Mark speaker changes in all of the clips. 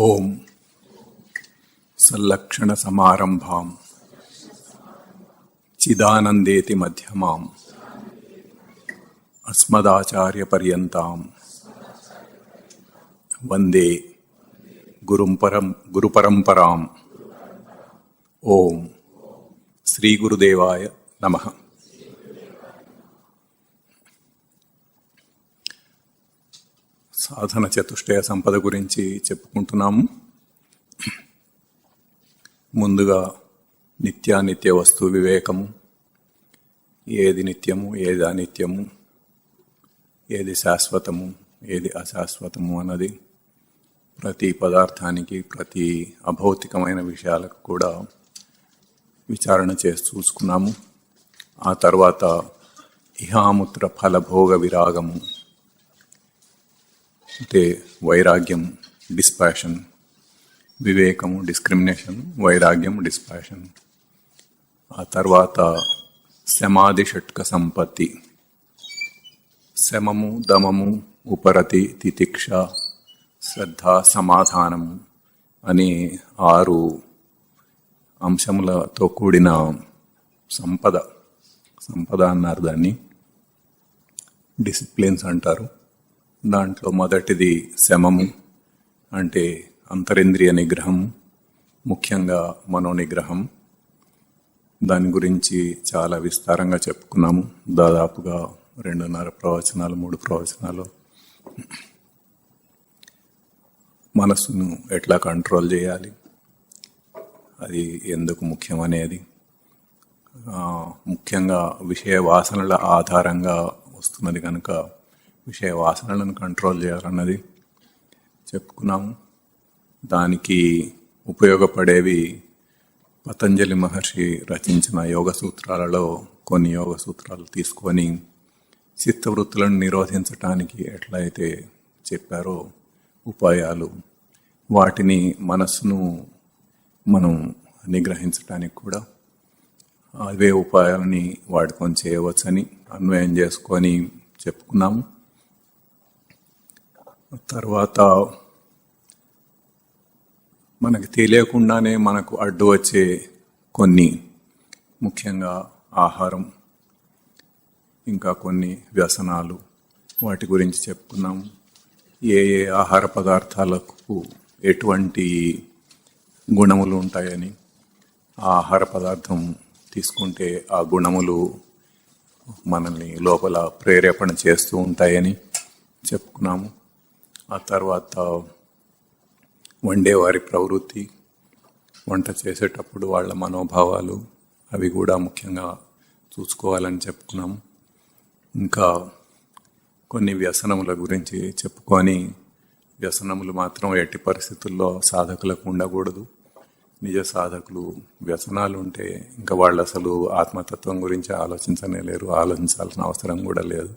Speaker 1: ఓం సల్లక్షణ సమారంభాం చిదానందేతి మధ్యమాం అస్మదాచార్యపర్యంతాం వందే గురుపరంపరాం. ఓం శ్రీ గురుదేవాయ నమః. సాధన చతుష్టయ సంపద గురించి చెప్పుకుంటున్నాము. ముందుగా నిత్యానిత్య వస్తు వివేకము, ఏది నిత్యము ఏది అనిత్యము, ఏది శాశ్వతము ఏది అశాశ్వతము అన్నది ప్రతి పదార్థానికి, ప్రతి అభౌతికమైన విషయాలకు కూడా విచారణ చేసి చూసుకున్నాము. ఆ తర్వాత ఇహాముత్ర ఫలభోగ విరాగము అంటే వైరాగ్యం, డిస్పాషన్, వివేకము డిస్క్రిమినేషన్, వైరాగ్యం డిస్పాషన్. ఆ తర్వాత శమాది షట్క సంపత్తి, శమము, దమము, ఉపరతి, తితిక్ష, శ్రద్ధ, సమాధానము అనే 6 అంశములతో కూడిన సంపద అన్నారు. దాన్ని డిసిప్లిన్స్ అంటారు. దాంట్లో మొదటిది శమము అంటే అంతరింద్రియ నిగ్రహం, ముఖ్యంగా మనోనిగ్రహం. దాని గురించి చాలా విస్తారంగా చెప్పుకున్నాము. దాదాపుగా 2.5 ప్రవచనాలు 3 ప్రవచనాలు. మనస్సును ఎట్లా కంట్రోల్ చేయాలి, అది ఎందుకు ముఖ్యం అనేది, ముఖ్యంగా విషయ వాసనల ఆధారంగా వస్తున్నది కనుక విషయ వాసనలను కంట్రోల్ చేయాలన్నది చెప్పుకున్నాము. దానికి ఉపయోగపడేవి పతంజలి మహర్షి రచించిన యోగ సూత్రాలలో కొన్ని యోగ సూత్రాలు తీసుకొని చిత్తవృత్తులను నిరోధించటానికి ఎట్లయితే చెప్పారో ఉపాయాలు, వాటిని మనస్సును మనం నిగ్రహించటానికి కూడా అవే ఉపాయాలని వాడుకొని చేయవచ్చని అన్వయం చేసుకొని చెప్పుకున్నాము. తర్వాత మనకు తెలియకుండానే మనకు అడ్డు వచ్చే కొన్ని, ముఖ్యంగా ఆహారం, ఇంకా కొన్ని వ్యసనాలు, వాటి గురించి చెప్పుకున్నాము. ఏ ఏ ఆహార పదార్థాలకు ఎటువంటి గుణములు ఉంటాయని, ఆ ఆహార పదార్థం తీసుకుంటే ఆ గుణములు మనల్ని లోపల ప్రేరేపణ చేస్తూ ఉంటాయని చెప్పుకున్నాము. ఆ తర్వాత వండేవారి ప్రవృత్తి, వంట చేసేటప్పుడు వాళ్ళ మనోభావాలు, అవి కూడా ముఖ్యంగా చూసుకోవాలని చెప్పుకున్నాము. ఇంకా కొన్ని వ్యసనముల గురించి చెప్పుకొని, వ్యసనములు మాత్రం ఎట్టి పరిస్థితుల్లో సాధకులకు ఉండకూడదు. నిజ సాధకులు వ్యసనాలు ఉంటే ఇంకా వాళ్ళు అసలు ఆత్మతత్వం గురించి ఆలోచించనే లేరు, ఆలోచించాల్సిన అవసరం కూడా లేదు.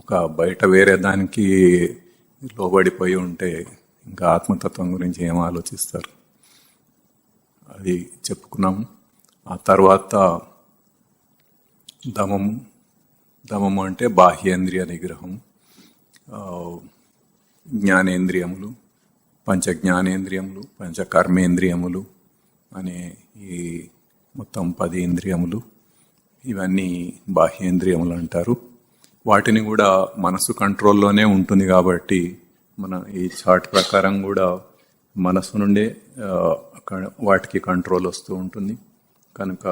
Speaker 1: ఒక బయట వేరే దానికి లోబడిపోయి ఉంటే ఇంకా ఆత్మతత్వం గురించి ఏం ఆలోచిస్తారు, అది చెప్పుకున్నాము. ఆ తర్వాత దమము అంటే బాహ్యేంద్రియ నిగ్రహం, జ్ఞానేంద్రియములు, పంచజ్ఞానేంద్రియములు, పంచకర్మేంద్రియములు అనే ఈ మొత్తం 10 ఇంద్రియములు, ఇవన్నీ బాహ్యేంద్రియములు అంటారు. వాటిని కూడా మనసు కంట్రోల్లోనే ఉంటుంది కాబట్టి మన ఈ చార్ట్ ప్రకారం కూడా మనసు నుండే వాటికి కంట్రోల్ వస్తూ ఉంటుంది. కనుక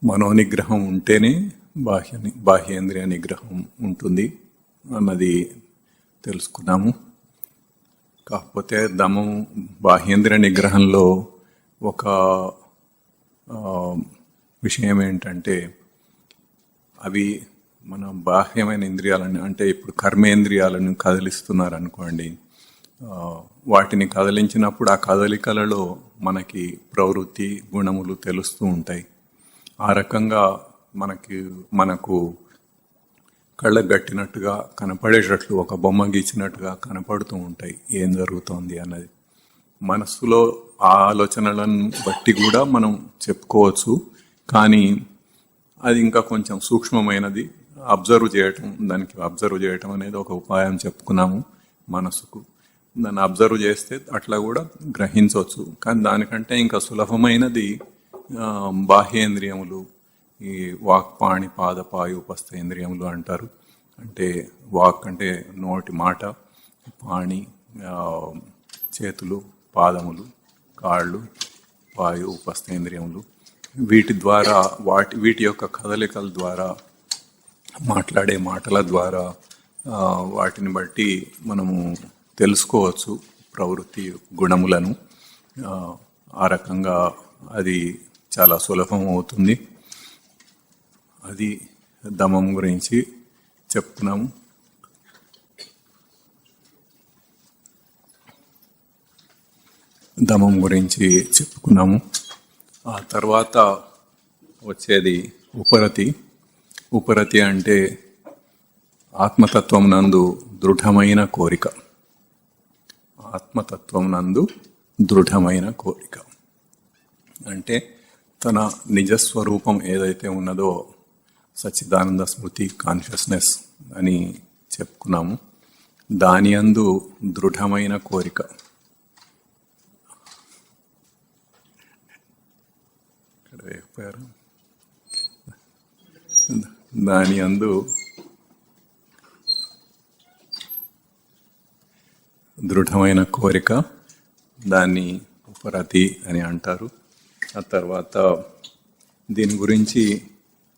Speaker 1: మనోనిగ్రహం ఉంటేనే బాహ్యేంద్రియ నిగ్రహం ఉంటుంది అన్నది తెలుసుకున్నాము. కాకపోతే దమము, బాహ్యేంద్రియ నిగ్రహంలో ఒక విషయం ఏంటంటే, అవి మన బాహ్యమైన ఇంద్రియాలను, అంటే ఇప్పుడు కర్మేంద్రియాలను కదిలిస్తున్నారు అనుకోండి, వాటిని కదిలించినప్పుడు ఆ కదలికలలో మనకి ప్రవృత్తి, గుణములు తెలుస్తూ ఉంటాయి. ఆ రకంగా మనకు కళ్ళకు గట్టినట్టుగా కనపడేటట్లు, ఒక బొమ్మ గీచినట్టుగా కనపడుతూ ఉంటాయి ఏం జరుగుతోంది అన్నది. మనస్సులో ఆ ఆలోచనలను బట్టి కూడా మనం చెప్పుకోవచ్చు, కానీ అది ఇంకా కొంచెం సూక్ష్మమైనది. దానికి అబ్జర్వ్ చేయటం అనేది ఒక ఉపాయం చెప్పుకున్నాము. మనసుకు. దాన్ని అబ్జర్వ్ చేస్తే అట్లా కూడా గ్రహించవచ్చు. కానీ దానికంటే ఇంకా సులభమైనది బాహ్యేంద్రియములు, ఈ వాక్, పాణి, పాద, పాయు, ఉపస్థేంద్రియములు అంటారు. అంటే వాక్ అంటే నోటి మాట, పాణి చేతులు, పాదములు, కాళ్ళు, పాయు, ఉపస్థేంద్రియములు. వీటి ద్వారా వీటి యొక్క కదలికల ద్వారా, మాట్లాడే మాటల ద్వారా వాటిని బట్టి మనము తెలుసుకోవచ్చు ప్రవృత్తి గుణములను. ఆ రకంగా అది చాలా సులభం అవుతుంది. అది దమం గురించి చెప్తున్నాము. దమం గురించి చెప్పుకున్నాము. ఆ తర్వాత వచ్చేది ఉపరతి. ఉపరతి అంటే ఆత్మతత్వం నందు దృఢమైన కోరిక. ఆత్మతత్వం నందు దృఢమైన కోరిక అంటే తన నిజస్వరూపం ఏదైతే ఉన్నదో, సచ్చిదానంద స్మృతి, కాన్షియస్నెస్ అని చెప్పుకున్నాము, దాని యందు దృఢమైన కోరిక. ఇక్కడ వేయకపోయారు. దాని యందు దృఢమైన కోరిక, దాన్ని ఉపరతి అని అంటారు. ఆ తర్వాత దీని గురించి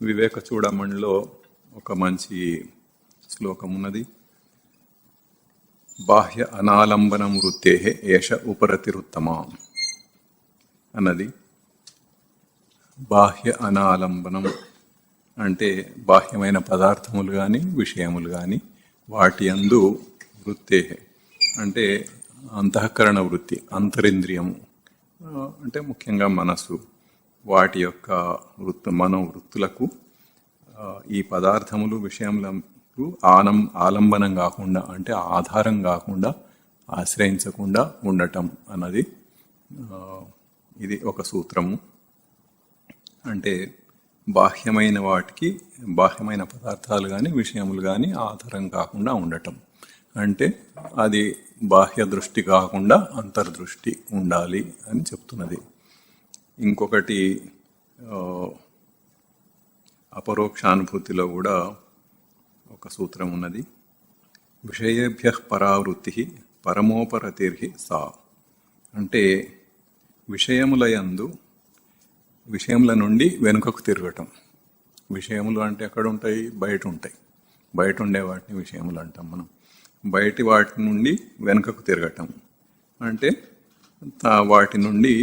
Speaker 1: వివేక చూడమణిలో ఒక మంచి శ్లోకం ఉన్నది. బాహ్య అనాలంబనం వృత్తే ఏష ఉపరతిరుత్తమా అన్నది. బాహ్య అనాలంబనం అంటే బాహ్యమైన పదార్థములు కానీ విషయములు కానీ వాటి యందు వృత్తే అంటే అంతఃకరణ వృత్తి, అంతరింద్రియము అంటే ముఖ్యంగా మనసు, వాటి యొక్క మనోవృత్తులకు ఈ పదార్థములు విషయములకు ఆలంబనం కాకుండా, అంటే ఆధారం కాకుండా, ఆశ్రయించకుండా ఉండటం అన్నది ఇది ఒక సూత్రము. అంటే బాహ్యమైన వాటికి, బాహ్యమైన పదార్థాలు కానీ విషయములు కానీ ఆధారం కాకుండా ఉండటం అంటే అది బాహ్య దృష్టి కాకుండా అంతర్దృష్టి ఉండాలి అని చెప్తున్నది. ఇంకొకటి అపరోక్షానుభూతిలో కూడా ఒక సూత్రం ఉన్నది. విషయేభ్య పరావృత్తి పరమోపరతిర్హి సా అంటే విషయముల నుండి వెనుకకు తిరగటం. విషయములు అంటే ఎక్కడ ఉంటాయి? బయట ఉంటాయి. బయట ఉండే వాటిని విషయములు అంటాం మనం. బయటి వాటి నుండి వెనుకకు తిరగటం అంటే వాటి నుండి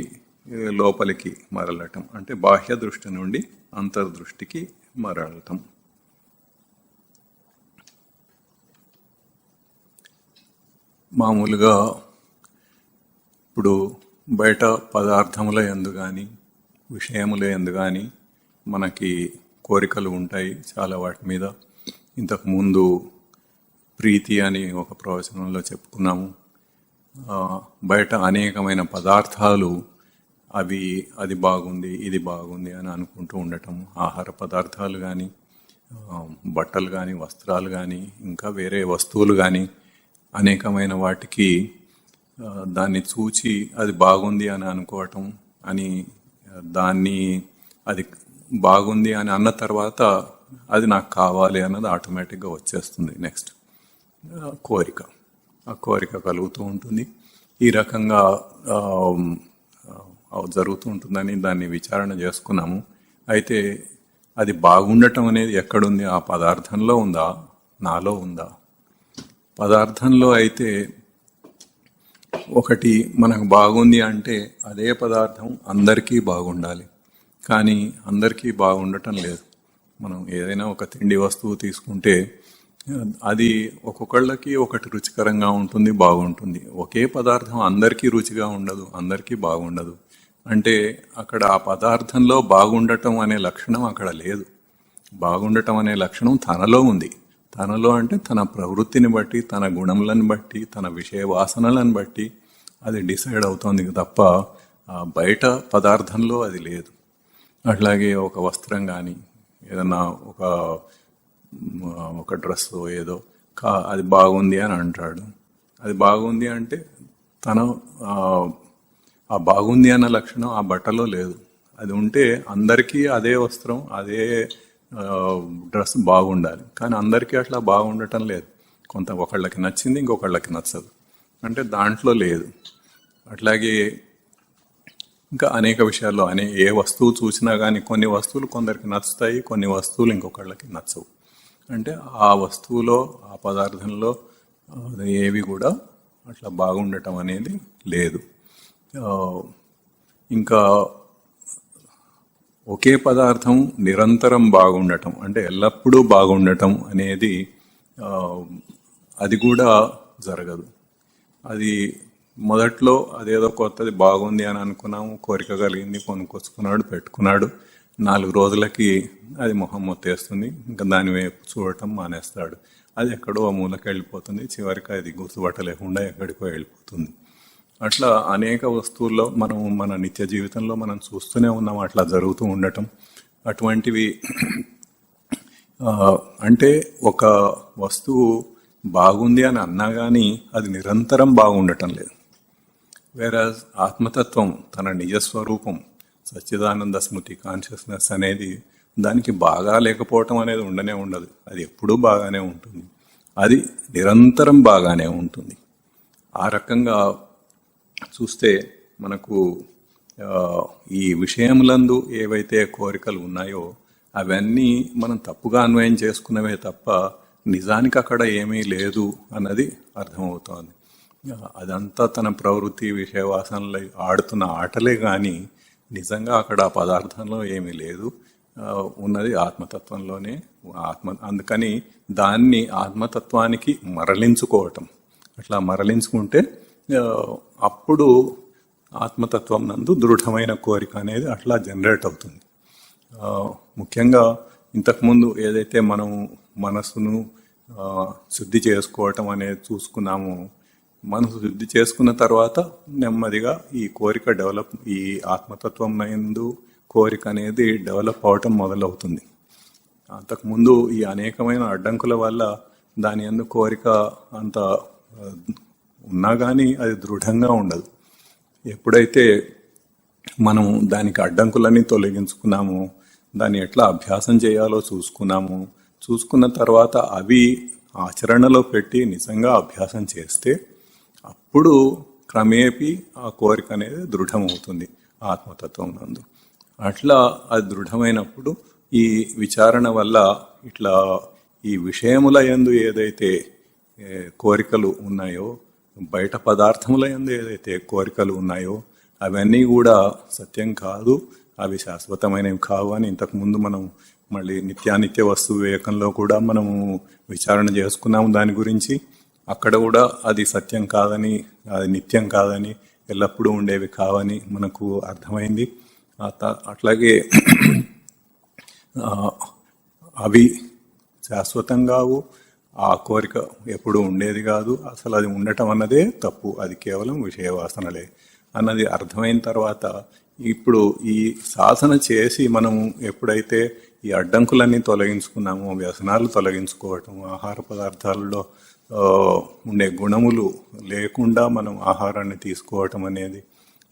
Speaker 1: లోపలికి మరలటం, అంటే బాహ్య దృష్టి నుండి అంతర్దృష్టికి మరలటం. మామూలుగా ఇప్పుడు బయట పదార్థముల యందు కానీ విషయముల యందు కానీ మనకి కోరికలు ఉంటాయి చాలా వాటి మీద. ఇంతకుముందు ప్రీతి అని ఒక ప్రవచనంలో చెప్పుకున్నాము. బయట అనేకమైన పదార్థాలు అది బాగుంది, ఇది బాగుంది అని అనుకుంటూ ఉండటం. ఆహార పదార్థాలు కానీ, బట్టలు కానీ, వస్త్రాలు కానీ, ఇంకా వేరే వస్తువులు కానీ, అనేకమైన వాటికి దాన్ని చూచి అది బాగుంది అని అనుకోవటం, అది బాగుంది అని అన్న తర్వాత అది నాకు కావాలి అన్నది ఆటోమేటిక్గా వచ్చేస్తుంది. నెక్స్ట్ కోరిక, ఆ కోరిక కలుగుతూ ఉంటుంది. ఈ రకంగా జరుగుతూ ఉంటుందని దాన్ని విచారణ చేసుకున్నాము. అయితే అది బాగుండటం అనేది ఎక్కడుంది? ఆ పదార్థంలో ఉందా, నాలో ఉందా? పదార్థంలో అయితే ఒకటి మనకు బాగుంది అంటే అదే పదార్థం అందరికీ బాగుండాలి. కానీ అందరికీ బాగుండటం లేదు. మనం ఏదైనా ఒక తిండి వస్తువు తీసుకుంటే అది ఒక్కొక్కళ్ళకి ఒకటి రుచికరంగా ఉంటుంది, బాగుంటుంది. ఒకే పదార్థం అందరికీ రుచిగా ఉండదు, అందరికీ బాగుండదు. అంటే అక్కడ ఆ పదార్థంలో బాగుండటం అనే లక్షణం అక్కడ లేదు. బాగుండటం అనే లక్షణం తనలో ఉంది. తనలో అంటే తన ప్రవృత్తిని బట్టి, తన గుణములను బట్టి, తన విషయ వాసనలను బట్టి అది డిసైడ్ అవుతోంది తప్ప బయట పదార్థంలో అది లేదు. అట్లాగే ఒక వస్త్రం కానీ, ఏదన్నా ఒక డ్రెస్ ఏదో అది బాగుంది అని అంటాడు. అది బాగుంది అంటే తన ఆ, ఆ బాగుంది అన్న లక్షణం ఆ బట్టలో లేదు. అది ఉంటే అందరికీ అదే వస్త్రం, అదే డ్రెస్ బాగుండాలి. కానీ అందరికీ అట్లా బాగుండటం లేదు. కొంత ఒకళ్ళకి నచ్చింది, ఇంకొకళ్ళకి నచ్చదు. అంటే దాంట్లో లేదు. అట్లాగే ఇంకా అనేక విషయాల్లో ఏ వస్తువు చూసినా కానీ కొన్ని వస్తువులు కొందరికి నచ్చుతాయి, కొన్ని వస్తువులు ఇంకొకళ్ళకి నచ్చవు. అంటే ఆ వస్తువులో, ఆ పదార్థంలో ఏవి కూడా అట్లా బాగుండటం అనేది లేదు. ఆ, ఇంకా ఒకే పదార్థం నిరంతరం బాగుండటం, అంటే ఎల్లప్పుడూ బాగుండటం అనేది ఆ, అది కూడా జరగదు. అది మొదట్లో అదేదో కొత్తది బాగుంది అని అనుకున్నాము, కోరిక కలిగింది, కొనుక్కొచ్చుకున్నాడు, పెట్టుకున్నాడు. 4 రోజులకి అది మొహం మొత్తేస్తుంది, ఇంకా దాని వైపు చూడటం మానేస్తాడు. అది ఎక్కడో ఆ మూలకి వెళ్ళిపోతుంది, చివరికి అది గుర్తుపట్టలేకుండా ఎక్కడికో వెళ్ళిపోతుంది. అట్లా అనేక వస్తువుల్లో మనం మన నిత్య జీవితంలో మనం చూస్తూనే ఉన్నాం అట్లా జరుగుతూ ఉండటం. అటువంటివి ఆ, అంటే ఒక వస్తువు బాగుంది అని అన్నా కానీ అది నిరంతరం బాగుండటం లేదు. వేరే ఆత్మతత్వం, తన నిజస్వరూపం, సచ్చిదానంద స్మృతి కాన్షియస్నెస్ అనేది దానికి బాగా లేకపోవటం అనేది ఉండనే ఉండదు. అది ఎప్పుడూ బాగానే ఉంటుంది. అది నిరంతరం బాగానే ఉంటుంది. ఆ రకంగా చూస్తే మనకు ఆ, ఈ విషయములందు ఏవైతే కోరికలు ఉన్నాయో అవన్నీ మనం తప్పుగా అన్వయం చేసుకున్నవే తప్ప నిజానికి అక్కడ ఏమీ లేదు అన్నది అర్థమవుతోంది. అదంతా తన ప్రవృత్తి విషయవాసనలు ఆడుతున్న ఆటలే కానీ నిజంగా అక్కడ ఆ పదార్థంలో ఏమీ లేదు. ఉన్నది ఆత్మతత్వంలోనే. అందుకని దాన్ని ఆత్మతత్వానికి మరలించుకోవటం, అట్లా మరలించుకుంటే ఆ, అప్పుడు ఆత్మతత్వం నందు దృఢమైన కోరిక అనేది అట్లా జనరేట్ అవుతుంది. ముఖ్యంగా ఇంతకుముందు ఏదైతే మనం మనసును శుద్ధి చేసుకోవటం అనేది చూసుకున్నామో, మనసు శుద్ధి చేసుకున్న తర్వాత నెమ్మదిగా ఈ కోరిక డెవలప్, ఈ ఆత్మతత్వం నందు కోరిక అనేది డెవలప్ అవటం మొదలవుతుంది. అంతకుముందు ఈ అనేకమైన అడ్డంకుల వల్ల దాని యందు కోరిక అంత ఉన్నా కానీ అది దృఢంగా ఉండదు. ఎప్పుడైతే మనం దానికి అడ్డంకులన్నీ తొలగించుకున్నామో, దాన్ని ఎట్లా అభ్యాసం చేయాలో చూసుకున్న తర్వాత అవి ఆచరణలో పెట్టి నిజంగా అభ్యాసం చేస్తే అప్పుడు క్రమేపీ ఆ కోరిక అనేది దృఢమవుతుంది ఆత్మతత్వం నందు. అట్లా అది దృఢమైనప్పుడు ఈ విచారణ వల్ల ఇట్లా ఈ విషయముల యందు ఏదైతే కోరికలు ఉన్నాయో, బయట పదార్థముల యందు ఏదైతే కోరికలు ఉన్నాయో అవన్నీ కూడా సత్యం కాదు, అవి శాశ్వతమైనవి కావు అని ఇంతకుముందు మనం మళ్ళీ నిత్యానిత్య వస్తు వివేకంలో కూడా మనము విచారణ చేసుకున్నాము దాని గురించి. అక్కడ కూడా అది సత్యం కాదని, అది నిత్యం కాదని, ఎల్లప్పుడూ ఉండేవి కావని మనకు అర్థమైంది. అట్లాగే అవి శాశ్వతం కావు, ఆ కోరిక ఎప్పుడు ఉండేది కాదు, అసలు అది ఉండటం అన్నదే తప్పు, అది కేవలం విషయవాసనలే అన్నది అర్థమైన తర్వాత ఇప్పుడు ఈ సాధన చేసి మనము ఎప్పుడైతే ఈ అడ్డంకులన్నీ తొలగించుకున్నామో, వ్యసనాలు తొలగించుకోవటం, ఆహార పదార్థాలలో ఉండే గుణములు లేకుండా మనం ఆహారాన్ని తీసుకోవటం అనేది,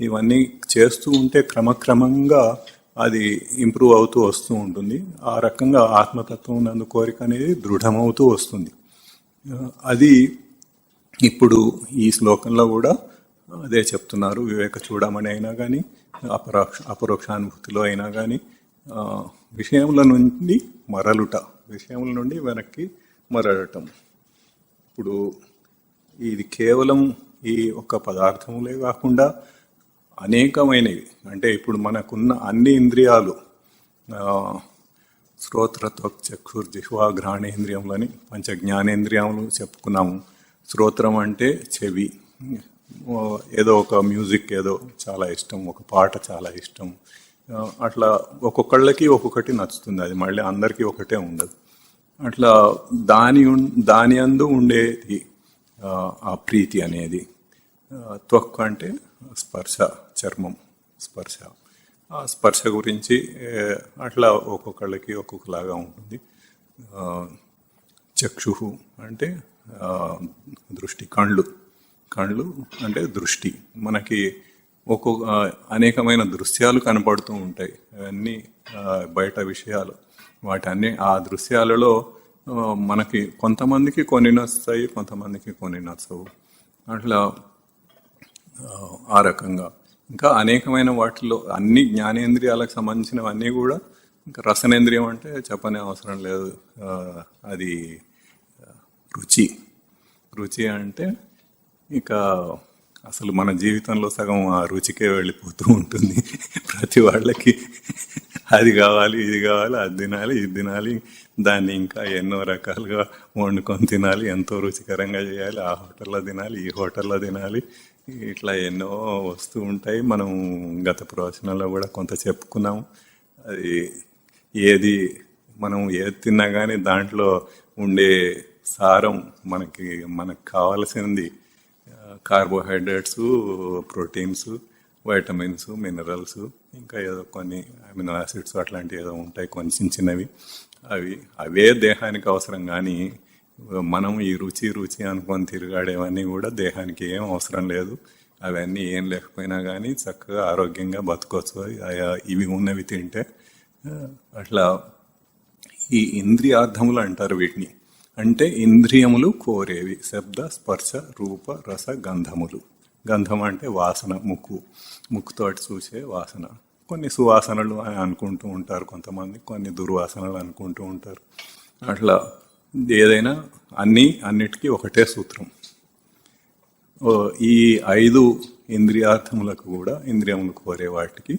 Speaker 1: ఇవన్నీ చేస్తూ ఉంటే క్రమక్రమంగా అది ఇంప్రూవ్ అవుతూ వస్తూ ఉంటుంది. ఆ రకంగా ఆత్మతత్వం నందు కోరిక అనేది దృఢమవుతూ వస్తుంది. అది ఇప్పుడు ఈ శ్లోకంలో కూడా అదే చెప్తున్నారు. వివేక చూడమని అయినా కానీ, అపరోక్షానుభూతిలో అయినా కానీ విషయముల నుండి మరలుట, విషయముల నుండి వెనక్కి మరలటం. ఇప్పుడు ఇది కేవలం ఈ ఒక్క పదార్థములే కాకుండా అనేకమైనవి, అంటే ఇప్పుడు మనకున్న అన్ని ఇంద్రియాలు, శ్రోత్రత్వక్ చక్షుర్ జిహ్వా ఘ్రాణేంద్రియములని పంచ జ్ఞానేంద్రియములు చెప్పుకున్నాము. శ్రోత్రం అంటే చెవి, ఏదో ఒక మ్యూజిక్ ఏదో చాలా ఇష్టం, ఒక పాట చాలా ఇష్టం, అట్లా ఒక్కొక్కళ్ళకి ఒక్కొక్కటి నచ్చుతుంది, అది మళ్ళీ అందరికీ ఒకటే ఉండదు. అట్లా దాని అందు ఉండేది ఆ ప్రీతి అనేది. త్వక్ అంటే స్పర్శ, చర్మం స్పర్శ. ఆ స్పర్శ గురించి అట్లా ఒక్కొక్కళ్ళకి ఒక్కొక్కలాగా ఉంటుంది. చక్షు అంటే దృష్టి, కళ్ళు. కళ్ళు అంటే దృష్టి. మనకి ఒక్కొక్క అనేకమైన దృశ్యాలు కనపడుతూ ఉంటాయి. అవన్నీ బయట విషయాలు. వాటన్ని ఆ దృశ్యాలలో మనకి కొంతమందికి కొన్ని నచ్చుతాయి, కొంతమందికి కొన్ని నచ్చవు. అట్లా ఆ రకంగా ఇంకా అనేకమైన వాటిల్లో అన్ని జ్ఞానేంద్రియాలకు సంబంధించినవన్నీ కూడా, ఇంకా రసనేంద్రియం అంటే చెప్పనే అవసరం లేదు. అది రుచి. రుచి అంటే ఇక అసలు మన జీవితంలో సగం ఆ రుచికే వెళ్ళిపోతూ ఉంటుంది. ప్రతి వాళ్ళకి అది కావాలి, ఇది కావాలి, అది తినాలి, ఇది తినాలి, దాన్ని ఇంకా ఎన్నో రకాలుగా వండుకొని తినాలి, ఎంతో రుచికరంగా చేయాలి, ఆ హోటల్లో తినాలి, ఈ హోటల్లో తినాలి, ఇట్లా ఎన్నో వస్తూ ఉంటాయి. మనం గత ప్రవచనంలో కూడా కొంత చెప్పుకున్నాము. అది ఏది మనం ఏది తిన్నా కానీ దాంట్లో ఉండే సారం మనకు కావాల్సింది కార్బోహైడ్రేట్స్, ప్రోటీన్స్, వైటమిన్స్, మినరల్స్, ఇంకా ఏదో కొన్ని అమినో యాసిడ్స్ అట్లాంటివి ఏదో ఉంటాయి కొన్ని చిన్న చిన్నవి. అవే దేహానికి అవసరం. కానీ మనం ఈ రుచి రుచి అనుకొని తిరిగాడేవన్నీ కూడా దేహానికి ఏం అవసరం లేదు. అవన్నీ ఏం లేకపోయినా కానీ చక్కగా ఆరోగ్యంగా బతకొచ్చు ఇవి ఉన్నవి తింటే. అట్లా ఈ ఇంద్రియార్థములు అంటారు వీటిని. అంటే ఇంద్రియములు కోరేవి శబ్ద, స్పర్శ, రూప, రస, గంధములు. గంధం అంటే వాసన, ముక్కుతోటి చూసే వాసన. కొన్ని సువాసనలు అని అనుకుంటూ ఉంటారు కొంతమంది, కొన్ని దుర్వాసనలు అనుకుంటూ ఉంటారు. అట్లా ఏదైనా అన్నిటికీ ఒకటే సూత్రం. ఈ 5 ఇంద్రియార్థములకు కూడా, ఇంద్రియములు కోరే వాటికి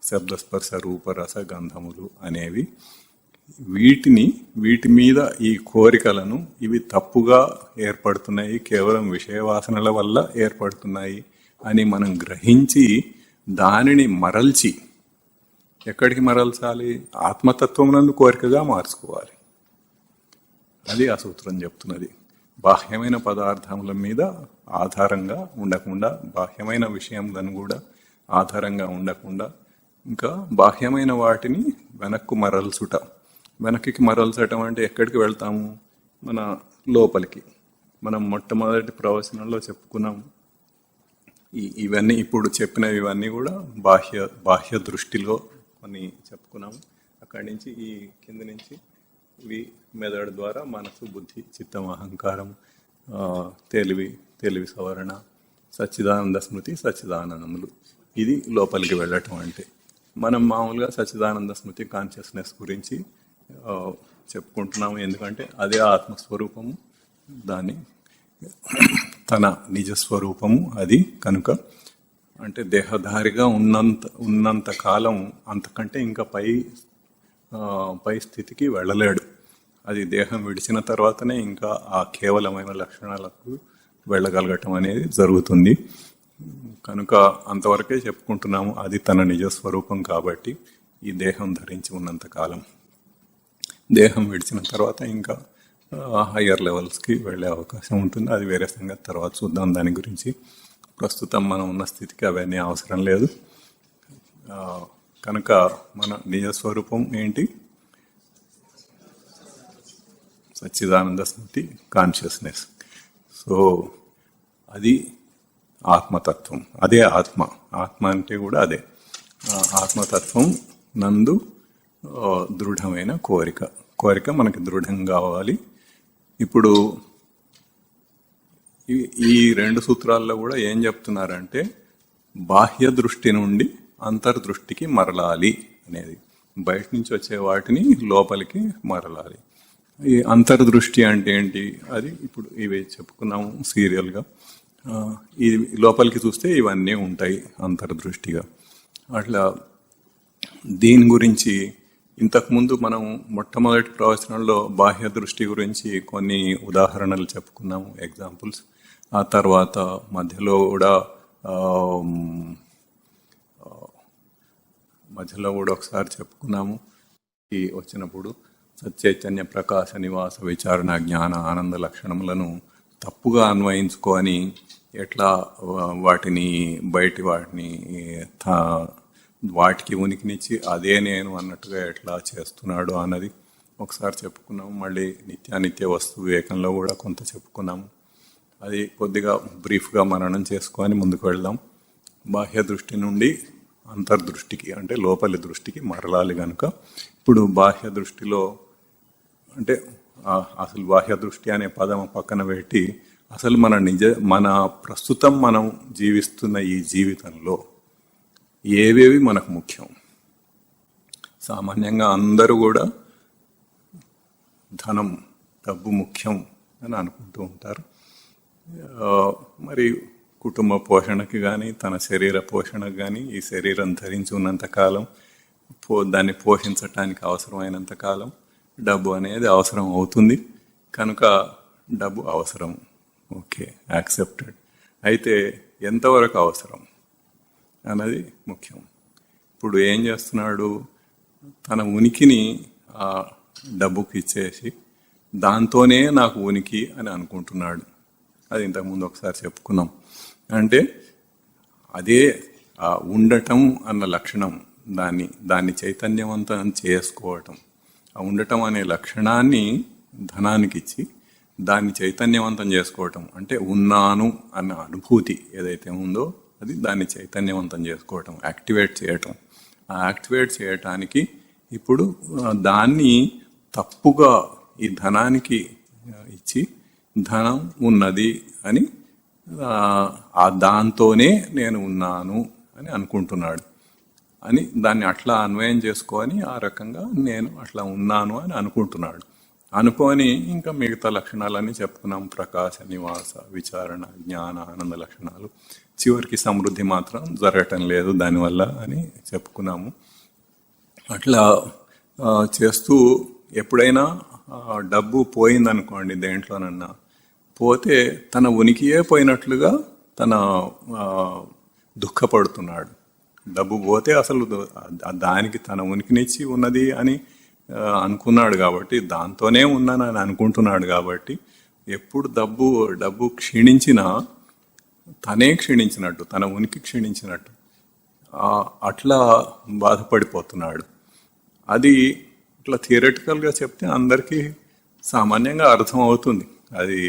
Speaker 1: శబ్ద, స్పర్శ, రూప, రస, గంధములు అనేవి. వీటి మీద ఈ కోరికలను ఇవి తప్పుగా ఏర్పడుతున్నాయి, కేవలం విషయవాసనల వల్ల ఏర్పడుతున్నాయి అని మనం గ్రహించి దానిని మరల్చి, ఎక్కడికి మరల్చాలి? ఆత్మతత్వమునందు కోరికగా మార్చుకోవాలి. అది ఆ సూత్రం చెప్తున్నది. బాహ్యమైన పదార్థముల మీద ఆధారంగా ఉండకుండా, బాహ్యమైన విషయములను కూడా ఆధారంగా ఉండకుండా, ఇంకా బాహ్యమైన వాటిని వెనక్కు మరల్చుట. వెనక్కి మరల్చటం అంటే ఎక్కడికి వెళ్తాము? మన లోపలికి. మనం మొట్టమొదటి ప్రవచనంలో చెప్పుకున్నాము. ఇవన్నీ ఇప్పుడు చెప్పినవి ఇవన్నీ కూడా బాహ్య దృష్టిలో కొన్ని చెప్పుకున్నాము. అక్కడి నుంచి ఈ కింద నుంచి ఇవి మెదడు ద్వారా మనసు, బుద్ధి, చిత్తం, అహంకారం, తెలివి సవరణ, సచ్చిదానంద స్మృతి, సచ్చిదానందములు. ఇది లోపలికి వెళ్ళటం అంటే. మనం మామూలుగా సచ్చిదానంద స్మృతి కాన్షియస్నెస్ గురించి చెప్పుకుంటున్నాము. ఎందుకంటే అదే ఆత్మస్వరూపము, దాన్ని తన నిజస్వరూపము అది. కనుక అంటే దేహధారిగా ఉన్నంత కాలం అంతకంటే ఇంకా పై స్థితికి వెళ్ళలేడు. అది దేహం విడిచిన తర్వాతనే ఇంకా ఆ కేవలమైన లక్షణాలకు వెళ్ళగలగటం అనేది జరుగుతుంది. కనుక అంతవరకే చెప్పుకుంటున్నాము. అది తన నిజస్వరూపం కాబట్టి ఈ దేహం ధరించి ఉన్నంత కాలం. దేహం విడిచిన తర్వాత ఇంకా హయ్యర్ లెవెల్స్కి వెళ్ళే అవకాశం ఉంటుంది. అది వేరే సంగతి, తర్వాత చూద్దాం దాని గురించి. ప్రస్తుతం మనం ఉన్న స్థితికి అవన్నీ అవసరం లేదు. కనుక మన నిజస్వరూపం ఏంటి? సచ్చిదానంద స్మృతి, కాన్షియస్నెస్. సో అది ఆత్మతత్వం. అదే ఆత్మ అంటే కూడా అదే ఆత్మతత్వం నందు దృఢమైన కోరిక మనకి దృఢంగా కావాలి. ఇప్పుడు ఈ 2 సూత్రాల్లో కూడా ఏం చెప్తున్నారంటే బాహ్య దృష్టి నుండి అంతర్దృష్టికి మరలాలి అనేది. బయట నుంచి వచ్చే వాటిని లోపలికి మరలాలి. ఈ అంతర్దృష్టి అంటే ఏంటి? అది ఇప్పుడు ఇవి చెప్పుకున్నాము సీరియల్గా. ఇది లోపలికి చూస్తే ఇవన్నీ ఉంటాయి అంతర్దృష్టిగా. అట్లా దీని గురించి ఇంతకుముందు మనం మొట్టమొదటి ప్రవచనంలో బాహ్య దృష్టి గురించి కొన్ని ఉదాహరణలు చెప్పుకున్నాము, ఎగ్జాంపుల్స్. ఆ తర్వాత మధ్యలో కూడా ఒకసారి చెప్పుకున్నాము. ఈ వచ్చినప్పుడు సచ్చైతన్య ప్రకాశ నివాస విచారణ జ్ఞాన ఆనంద లక్షణములను తప్పుగా అన్వయించుకొని ఎట్లా వాటికి ఉనికినిచ్చి అదే నేను అన్నట్టుగా ఎట్లా చేస్తున్నాడు అన్నది ఒకసారి చెప్పుకున్నాము. మళ్ళీ నిత్యానిత్య వస్తు వివేకంలో కూడా కొంత చెప్పుకున్నాము. అది కొద్దిగా బ్రీఫ్గా మననం చేసుకొని ముందుకు వెళ్దాం. బాహ్య దృష్టి నుండి అంతర్దృష్టికి అంటే లోపలి దృష్టికి మరలాలి కనుక ఇప్పుడు బాహ్య దృష్టిలో అంటే అసలు బాహ్య దృష్టి అనే పదం పక్కన పెట్టి అసలు మన ప్రస్తుతం మనం జీవిస్తున్న ఈ జీవితంలో ఏవేవి మనకు ముఖ్యం. సామాన్యంగా అందరూ కూడా ధనం, డబ్బు ముఖ్యం అని అనుకుంటూ ఉంటారు. మరి కుటుంబ పోషణకి కానీ తన శరీర పోషణకు కానీ ఈ శరీరం ధరించి ఉన్నంతకాలం దాన్ని పోషించటానికి అవసరమైనంత కాలం డబ్బు అనేది అవసరం అవుతుంది కనుక డబ్బు అవసరం. Okay, accepted. అయితే ఎంతవరకు అవసరం అన్నది ముఖ్యం. ఇప్పుడు ఏం చేస్తున్నాడు, తన ఉనికిని ఆ డబ్బుకి ఇచ్చేసి దాంతోనే నాకు ఉనికి అని అనుకుంటున్నాడు. అది ఇంతకుముందు ఒకసారి చెప్పుకున్నాం. అంటే అదే ఆ ఉండటం అన్న లక్షణం, దాన్ని చైతన్యవంతం చేసుకోవటం, ఆ ఉండటం అనే లక్షణాన్ని ధనానికి ఇచ్చి దాన్ని చైతన్యవంతం చేసుకోవటం అంటే ఉన్నాను అన్న అనుభూతి ఏదైతే ఉందో అది దాన్ని చైతన్యవంతం చేసుకోవటం, యాక్టివేట్ చేయటం. ఆ యాక్టివేట్ చేయటానికి ఇప్పుడు దాన్ని తప్పుగా ఈ ధనానికి ఇచ్చి ధనం ఉన్నది అని దాంతోనే నేను ఉన్నాను అని అనుకుంటున్నాడు అని దాన్ని అట్లా అన్వయం చేసుకొని ఆ రకంగా నేను అట్లా ఉన్నాను అని అనుకుంటున్నాడు. అనుకొని ఇంకా మిగతా లక్షణాలన్నీ చెప్పుకున్నాం. ప్రకాశ, నివాస, విచారణ, జ్ఞాన, ఆనంద లక్షణాలు. చివరికి సమృద్ధి మాత్రం జరగటం లేదు దానివల్ల అని చెప్పుకున్నాము. అట్లా చేస్తూ ఎప్పుడైనా డబ్బు పోయిందనుకోండి, దేంట్లోనన్నా పోతే తన ఉనికియే పోయినట్లుగా తన దుఃఖపడుతున్నాడు. డబ్బు పోతే అసలు దానికి తన ఉనికినిచ్చి ఉన్నది అని అనుకున్నాడు కాబట్టి, దాంతోనే ఉన్నానని అనుకుంటున్నాడు కాబట్టి ఎప్పుడు డబ్బు క్షీణించినా తనే క్షీణించినట్టు, తన ఉనికి క్షీణించినట్టు అట్లా బాధపడిపోతున్నాడు. అది ఇట్లా థియరటికల్గా చెప్తే అందరికీ సామాన్యంగా అర్థం అవుతుంది. అది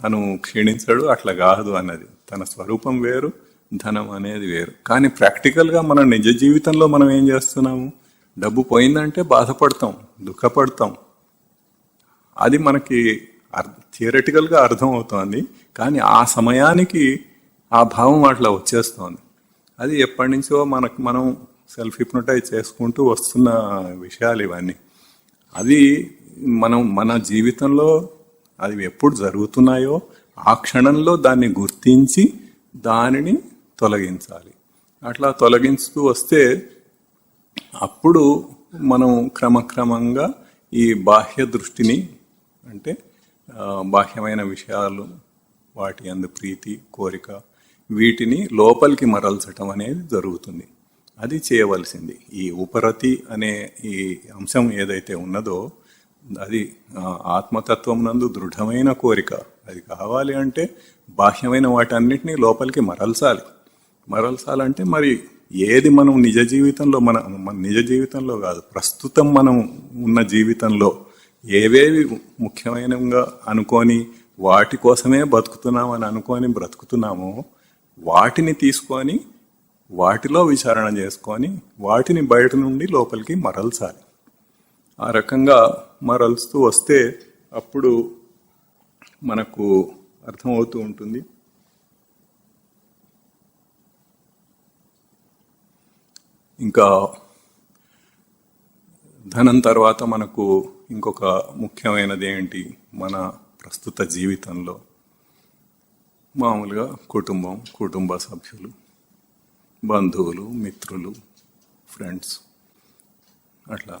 Speaker 1: తను క్షీణించడు, అట్లా కాదు అన్నది. తన స్వరూపం వేరు, ధనం అనేది వేరు. కానీ ప్రాక్టికల్గా మన నిజ జీవితంలో మనం ఏం చేస్తున్నాము, డబ్బు పోయిందంటే బాధపడతాం, దుఃఖపడతాం. అది మనకి థియరటికల్గా అర్థం అవుతోంది, కానీ ఆ సమయానికి ఆ భావం అట్లా వచ్చేస్తోంది. అది ఎప్పటి నుంచో మనం సెల్ఫ్ హిప్నోటైజ్ చేసుకుంటూ వస్తున్న విషయాలు ఇవన్నీ. అది మన జీవితంలో అది ఎప్పుడు జరుగుతున్నాయో ఆ క్షణంలో దాన్ని గుర్తించి దానిని తొలగించాలి. అట్లా తొలగిస్తూ వస్తే అప్పుడు మనం క్రమక్రమంగా ఈ బాహ్య దృష్టిని అంటే బాహ్యమైన విషయాలు, వాటి యందు ప్రీతి, కోరిక, వీటిని లోపలికి మరల్చటం అనేది జరుగుతుంది. అది చేయవలసింది. ఈ ఉపరతి అనే ఈ అంశం ఏదైతే ఉన్నదో అది ఆత్మతత్వం నందు దృఢమైన కోరిక. అది కావాలి అంటే బాహ్యమైన వాటన్నిటినీ లోపలికి మరల్చాలంటే మరి ఏది మనం నిజ జీవితంలో మన నిజ జీవితంలో కాదు, ప్రస్తుతం మనం ఉన్న జీవితంలో ఏవేవి ముఖ్యమైనవిగా అనుకొని వాటి కోసమే బతుకుతున్నామని అనుకొని బ్రతుకుతున్నామో వాటిని తీసుకొని వాటిలో విచారణ చేసుకొని వాటిని బయట నుండి లోపలికి మరల్చాలి. ఆ రకంగా మరల్స్తూ వస్తే అప్పుడు మనకు అర్థమవుతూ ఉంటుంది. ఇంకా ధనం తర్వాత మనకు ఇంకొక ముఖ్యమైనది ఏంటి, మన ప్రస్తుత జీవితంలో మామూలుగా కుటుంబ సభ్యులు, బంధువులు, మిత్రులు, ఫ్రెండ్స్ అట్లా.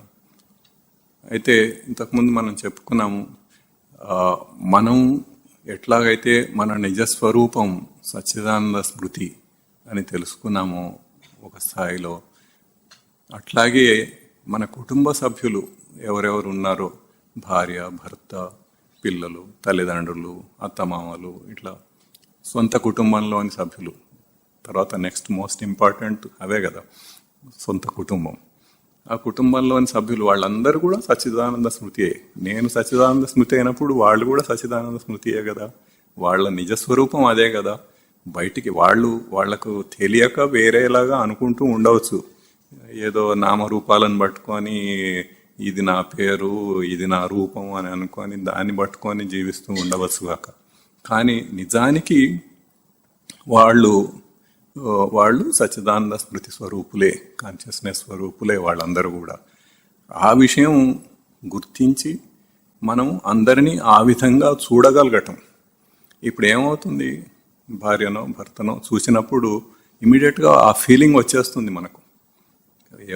Speaker 1: అయితే ఇంతకుముందు మనం చెప్పుకున్నాము, మనం ఎట్లాగైతే మన నిజస్వరూపం సచ్చిదానంద స్మృతి అని తెలుసుకున్నామో ఒక స్థాయిలో, అట్లాగే మన కుటుంబ సభ్యులు ఎవరెవరు ఉన్నారో, భార్య, భర్త, పిల్లలు, తల్లిదండ్రులు, అత్తమామలు, ఇట్లా సొంత కుటుంబంలోని సభ్యులు. తర్వాత నెక్స్ట్ మోస్ట్ ఇంపార్టెంట్ అవే కదా, సొంత కుటుంబం. ఆ కుటుంబంలోని సభ్యులు వాళ్ళందరూ కూడా సచ్చిదానంద స్మృతియే. నేను సచ్చిదానంద స్మృతి అయినప్పుడు వాళ్ళు కూడా సచ్చిదానంద స్మృతియే కదా. వాళ్ళ నిజస్వరూపం అదే కదా. బయటికి వాళ్లకు తెలియక వేరేలాగా అనుకుంటూ ఉండవచ్చు. ఏదో నామరూపాలను పట్టుకొని ఇది నా పేరు, ఇది నా రూపం అని అనుకొని దాన్ని పట్టుకొని జీవిస్తూ ఉండవచ్చు కాక. కానీ నిజానికి వాళ్ళు వాళ్ళు సచ్చిదానంద స్మృతి స్వరూపులే, కాన్షియస్నెస్ స్వరూపులే వాళ్ళందరూ కూడా. ఆ విషయం గుర్తించి మనం అందరినీ ఆ విధంగా చూడగలగటం. ఇప్పుడు ఏమవుతుంది, భార్యనో భర్తనో చూసినప్పుడు ఇమీడియట్గా ఆ ఫీలింగ్ వచ్చేస్తుంది మనకు.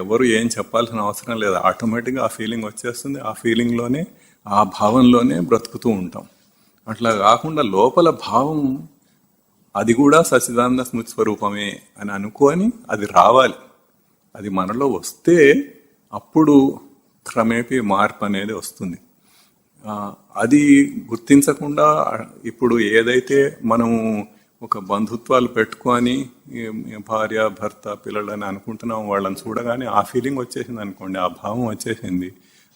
Speaker 1: ఎవరు ఏం చెప్పాల్సిన అవసరం లేదు, ఆటోమేటిక్గా ఆ ఫీలింగ్ వచ్చేస్తుంది. ఆ ఫీలింగ్లోనే, ఆ భావంలోనే బ్రతుకుతూ ఉంటాం. అట్లా కాకుండా లోపల భావం అది కూడా సచ్చిదానంద స్మృతి స్వరూపమే అని అనుకొని అది రావాలి. అది మనలో వస్తే అప్పుడు క్రమేపీ మార్పు అనేది వస్తుంది. అది గుర్తించకుండా ఇప్పుడు ఏదైతే మనము ఒక బంధుత్వాలు పెట్టుకొని భార్య భర్త పిల్లలని అనుకుంటున్నాం, వాళ్ళని చూడగానే ఆ ఫీలింగ్ వచ్చేసింది అనుకోండి, ఆ భావం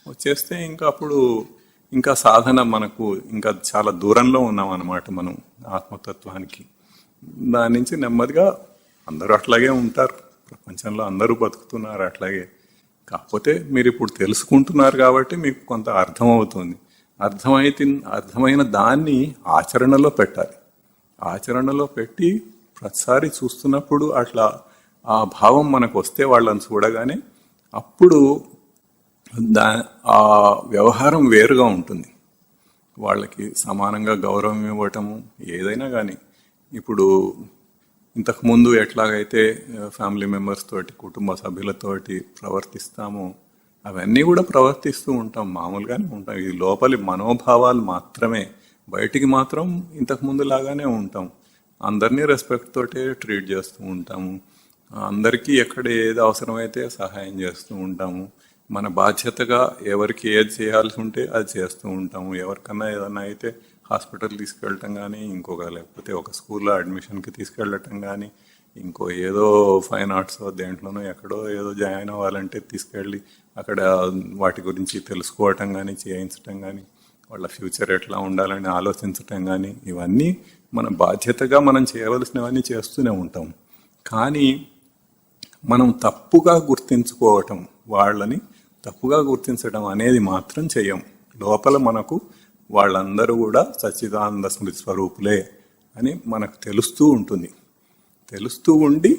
Speaker 1: వచ్చేస్తే ఇంకా అప్పుడు ఇంకా సాధన మనకు ఇంకా చాలా దూరంలో ఉన్నాం అన్నమాట మనం ఆత్మతత్వానికి. దాని నుంచి నెమ్మదిగా అందరూ అట్లాగే ఉంటారు, ప్రపంచంలో అందరూ బతుకుతున్నారు అట్లాగే. కాకపోతే మీరు ఇప్పుడు తెలుసుకుంటున్నారు కాబట్టి మీకు కొంత అర్థమవుతుంది. అర్థమైన దాన్ని ఆచరణలో పెట్టాలి. ఆచరణలో పెట్టి ప్రతిసారి చూస్తున్నప్పుడు అట్లా ఆ భావం మనకు వస్తే వాళ్ళని చూడగానే అప్పుడు ఆ వ్యవహారం వేరుగా ఉంటుంది. వాళ్ళకి సమానంగా గౌరవం ఇవ్వటము ఏదైనా కానీ. ఇప్పుడు ఇంతకుముందు ఎట్లాగైతే ఫ్యామిలీ మెంబర్స్ తోటి, కుటుంబ సభ్యులతోటి ప్రవర్తిస్తామో అవన్నీ కూడా ప్రవర్తిస్తూ ఉంటాం, మామూలుగానే ఉంటాం. ఇది లోపలి మనోభావాలు మాత్రమే. బయటికి మాత్రం ఇంతకుముందు లాగానే ఉంటాం. అందరినీ రెస్పెక్ట్ తోటే ట్రీట్ చేస్తూ ఉంటాము. అందరికీ ఎక్కడ ఏది అవసరమైతే సహాయం చేస్తూ ఉంటాము. మన బాధ్యతగా ఎవరికి ఏది చేయాల్సి ఉంటే అది చేస్తూ ఉంటాము. ఎవరికన్నా ఏదన్నా అయితే హాస్పిటల్ తీసుకెళ్ళటం కానీ, లేకపోతే ఒక స్కూల్లో అడ్మిషన్కి తీసుకెళ్ళటం కానీ, ఇంకో ఏదో ఫైన్ ఆర్ట్స్ దేంట్లోనో ఎక్కడో ఏదో జాయిన్ అవ్వాలంటే తీసుకెళ్ళి అక్కడ వాటి గురించి తెలుసుకోవటం కానీ, చేయించటం కానీ, వాళ్ళ ఫ్యూచర్ ఎట్లా ఉండాలని ఆలోచించటం కానీ, ఇవన్నీ మన బాధ్యతగా మనం చేయవలసినవన్నీ చేస్తూనే ఉంటాం. కానీ మనం తప్పుగా గుర్తించుకోవటం, వాళ్ళని తప్పుగా గుర్తించడం అనేది మాత్రం చెయ్యం. లోపల మనకు వాళ్ళందరూ కూడా సచ్చిదానంద స్మృతి స్వరూపులే అని మనకు తెలుస్తూ ఉంటుంది. తెలుస్తూ ఉండి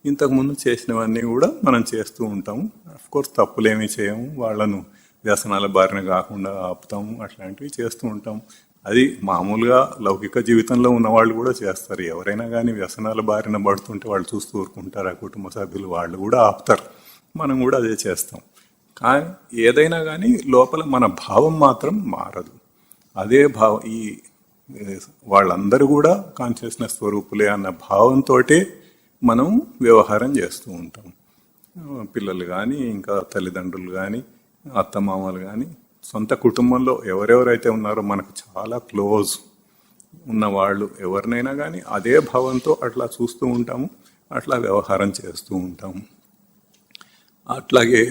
Speaker 1: ఇంతకుముందు చేసినవన్నీ కూడా మనం చేస్తూ ఉంటాము. అఫ్కోర్స్ తప్పులేమీ చేయము, వాళ్ళను వ్యసనాల బారిన కాకుండా ఆపుతాము, అట్లాంటివి చేస్తూ ఉంటాం. అది మామూలుగా లౌకిక జీవితంలో ఉన్న వాళ్ళు కూడా చేస్తారు. ఎవరైనా కానీ వ్యసనాల బారిన పడుతుంటే వాళ్ళు చూస్తూ ఊరుకుంటారు, ఆ కుటుంబ సభ్యులు వాళ్ళు కూడా ఆపుతారు. మనం కూడా అదే చేస్తాం. కానీ ఏదైనా కానీ లోపల మన భావం మాత్రం మారదు. అదే భావం, వాళ్ళందరూ కూడా కాన్షియస్నెస్ స్వరూపులే అన్న భావంతో మనం వ్యవహారం చేస్తూ ఉంటాం. పిల్లలు కానీ, ఇంకా తల్లిదండ్రులు కానీ, అత్తమామలు కానీ, సొంత కుటుంబంలో ఎవరెవరైతే ఉన్నారో మనకు చాలా క్లోజ్ ఉన్న వాళ్ళు ఎవరినైనా కానీ అదే భావంతో అట్లా చూస్తూ ఉంటాము, అట్లా వ్యవహారం చేస్తూ ఉంటాము. అట్లాగే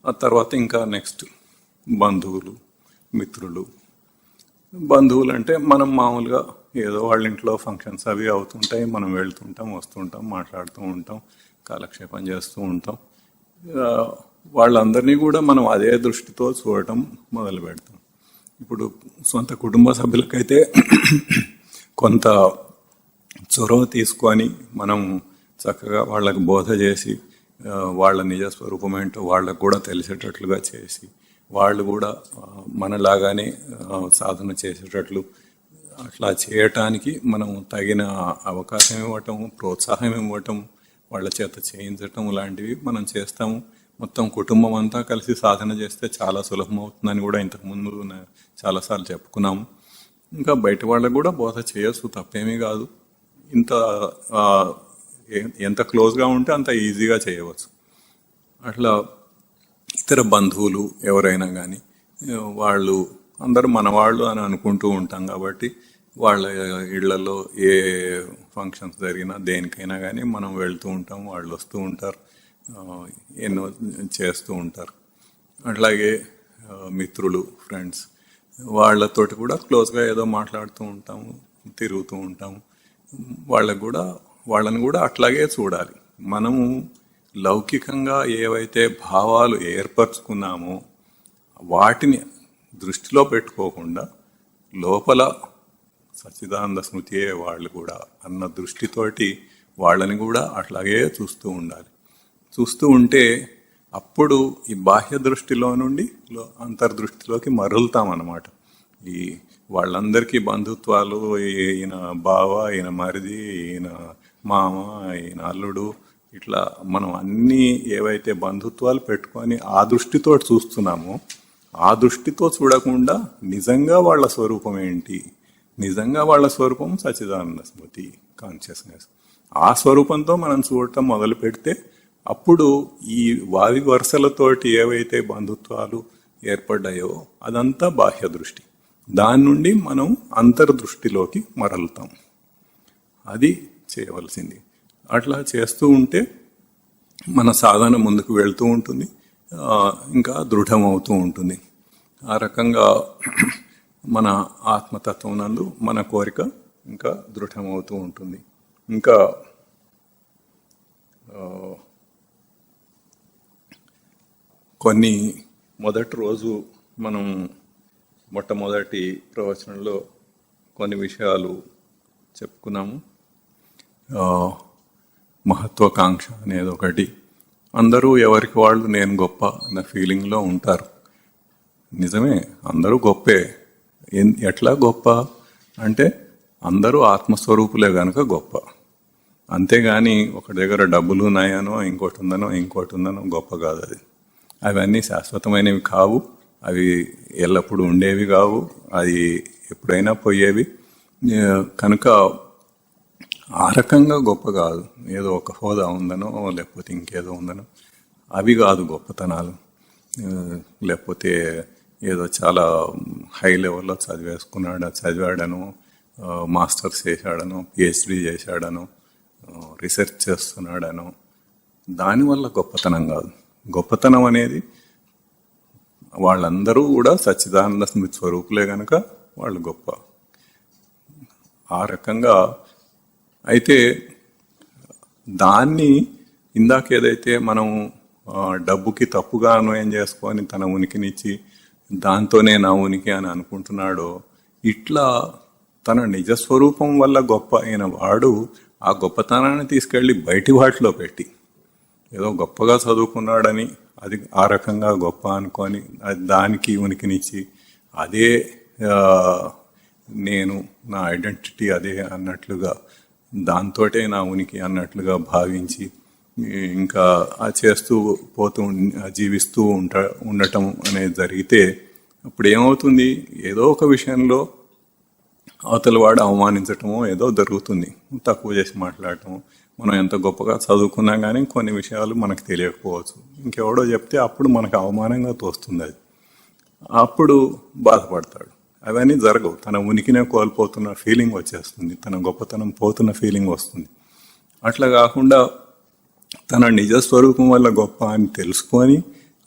Speaker 1: ఆ తర్వాత ఇంకా నెక్స్ట్ బంధువులు, మిత్రులు. బంధువులు అంటే మనం మామూలుగా ఏదో వాళ్ళ ఇంట్లో ఫంక్షన్స్ అవి అవుతుంటాయి, మనం వెళ్తుంటాం, వస్తుంటాం, మాట్లాడుతూ ఉంటాం, కాలక్షేపం చేస్తూ ఉంటాం. వాళ్ళందరినీ కూడా మనం అదే దృష్టితో చూడటం మొదలు పెడతాం. ఇప్పుడు సొంత కుటుంబ సభ్యులకైతే కొంత చొరవ తీసుకొని మనం చక్కగా వాళ్ళకు బోధ చేసి, వాళ్ళ నిజస్వరూపం ఏంటో వాళ్ళకు కూడా తెలిసేటట్లుగా చేసి, వాళ్ళు కూడా మనలాగానే సాధన చేసేటట్లు అట్లా చేయటానికి మనం తగిన అవకాశం ఇవ్వటం, ప్రోత్సాహం ఇవ్వటం, వాళ్ళ చేత చేయించటం లాంటివి మనం చేస్తాము. మొత్తం కుటుంబం అంతా కలిసి సాధన చేస్తే చాలా సులభం అవుతుందని కూడా ఇంతకుముందు చాలాసార్లు చెప్పుకున్నాము. ఇంకా బయట వాళ్ళకు కూడా బోధ చేయొచ్చు, తప్పేమీ కాదు. ఎంత క్లోజ్గా ఉంటే అంత ఈజీగా చేయవచ్చు. అట్లా ఇతర బంధువులు ఎవరైనా కానీ వాళ్ళు అందరూ మనవాళ్ళు అని అనుకుంటూ ఉంటాం కాబట్టి వాళ్ళ ఇళ్లలో ఏ ఫంక్షన్స్ జరిగినా దేనికైనా కానీ మనం వెళ్తూ ఉంటాం, వాళ్ళు వస్తూ ఉంటారు, ఎన్నో చేస్తూ ఉంటారు. అట్లాగే మిత్రులు, ఫ్రెండ్స్, వాళ్ళతోటి కూడా క్లోజ్గా ఏదో మాట్లాడుతూ ఉంటాము, తిరుగుతూ ఉంటాము. వాళ్ళని కూడా అట్లాగే చూడాలి. మనము లౌకికంగా ఏవైతే భావాలు ఏర్పరచుకున్నామో వాటిని దృష్టిలో పెట్టుకోకుండా లోపల సచ్చిదానంద స్మృతియే వాళ్ళు కూడా అన్న దృష్టితోటి వాళ్ళని కూడా అట్లాగే చూస్తూ ఉండాలి. చూస్తూ ఉంటే అప్పుడు ఈ బాహ్య దృష్టిలో నుండి అంతర్దృష్టిలోకి మరలుతామన్నమాట. ఈ వాళ్ళందరికీ బంధుత్వాలు, ఈయన బావ, ఈయన మరిది, ఈయన మామ, ఈయన అల్లుడు, ఇట్లా మనం అన్నీ ఏవైతే బంధుత్వాలు పెట్టుకొని ఆ దృష్టితో చూస్తున్నామో ఆ దృష్టితో చూడకుండా నిజంగా వాళ్ళ స్వరూపం ఏంటి, నిజంగా వాళ్ళ స్వరూపం సచ్చిదానంద స్మృతి కాన్షియస్నెస్. ఆ స్వరూపంతో మనం చూడటం మొదలు పెడితే అప్పుడు ఈ వావి వరుసలతోటి ఏవైతే బంధుత్వాలు ఏర్పడ్డాయో అదంతా బాహ్య దృష్టి. దాని నుండి మనం అంతర్దృష్టిలోకి మరలుతాం. అది చేయవలసింది. అట్లా చేస్తూ ఉంటే మన సాధన ముందుకు వెళ్తూ ఉంటుంది, ఇంకా దృఢమవుతూ ఉంటుంది. ఆ రకంగా మన ఆత్మతత్వం నందు మన కోరిక ఇంకా దృఢమవుతూ ఉంటుంది. ఇంకా కొన్ని మొదటి రోజు మనం మొట్టమొదటి ప్రవచనంలో కొన్ని విషయాలు చెప్పుకున్నాము. మహత్వాకాంక్ష అనేది ఒకటి. అందరూ ఎవరికి వాళ్ళు నేను గొప్ప అన్న ఫీలింగ్లో ఉంటారు. నిజమే, అందరూ గొప్పే. ఎట్లా గొప్ప అంటే అందరూ ఆత్మస్వరూపులే గనుక గొప్ప. అంతేగాని ఒక దగ్గర డబ్బులు ఉన్నాయనో ఇంకోటి ఉందనో గొప్ప కాదు. అది అవన్నీ శాశ్వతమైనవి కావు, అవి ఎల్లప్పుడూ ఉండేవి కావు, అది ఎప్పుడైనా పోయేవి. కనుక ఆ రకంగా గొప్ప కాదు. ఏదో ఒక హోదా ఉందనో లేకపోతే ఇంకేదో ఉందనో అవి కాదు గొప్పతనాలు. లేకపోతే ఏదో చాలా హై లెవెల్లో చదివాడనో, మాస్టర్స్ చేశాడనో, పిహెచ్డి చేశాడనో, రీసెర్చ్ చేస్తున్నాడనో దానివల్ల గొప్పతనం కాదు. గొప్పతనం అనేది వాళ్ళందరూ కూడా సచ్చిదానంద స్మృతి స్వరూపులే గనక వాళ్ళు గొప్ప. ఆ రకంగా అయితే దాన్ని ఇందాక ఏదైతే మనం డబ్బుకి తప్పుగా అన్వయం చేసుకొని తన ఉనికినిచ్చి దాంతోనే నా ఉనికి అని అనుకుంటున్నాడో, ఇట్లా తన నిజస్వరూపం వల్ల గొప్ప అయిన వాడు ఆ గొప్పతనాన్ని తీసుకెళ్లి బయటి వాటిలో పెట్టి ఏదో గొప్పగా చదువుకున్నాడని అది ఆ రకంగా గొప్ప అనుకొని దానికి ఉనికినిచ్చి అదే నేను నా ఐడెంటిటీ అదే అన్నట్లుగా దాంతోటే నా ఉనికి అన్నట్లుగా భావించి ఇంకా చేస్తూ పోతూ జీవిస్తూ ఉండటం అనేది జరిగితే అప్పుడు ఏమవుతుంది, ఏదో ఒక విషయంలో అవతల వాడు అవమానించటమో ఏదో జరుగుతుంది, తక్కువ చేసి మాట్లాడటము. మనం ఎంత గొప్పగా చదువుకున్నా కానీ కొన్ని విషయాలు మనకు తెలియకపోవచ్చు, ఇంకెవడో చెప్తే అప్పుడు మనకు అవమానంగా తోస్తుంది. అది అప్పుడు బాధపడతాడు. అవన్నీ జరగవు. తన ఉనికినే కోల్పోతున్న ఫీలింగ్ వచ్చేస్తుంది, తన గొప్పతనం పోతున్న ఫీలింగ్ వస్తుంది. అట్లా కాకుండా తన నిజస్వరూపం వల్ల గొప్ప అని తెలుసుకొని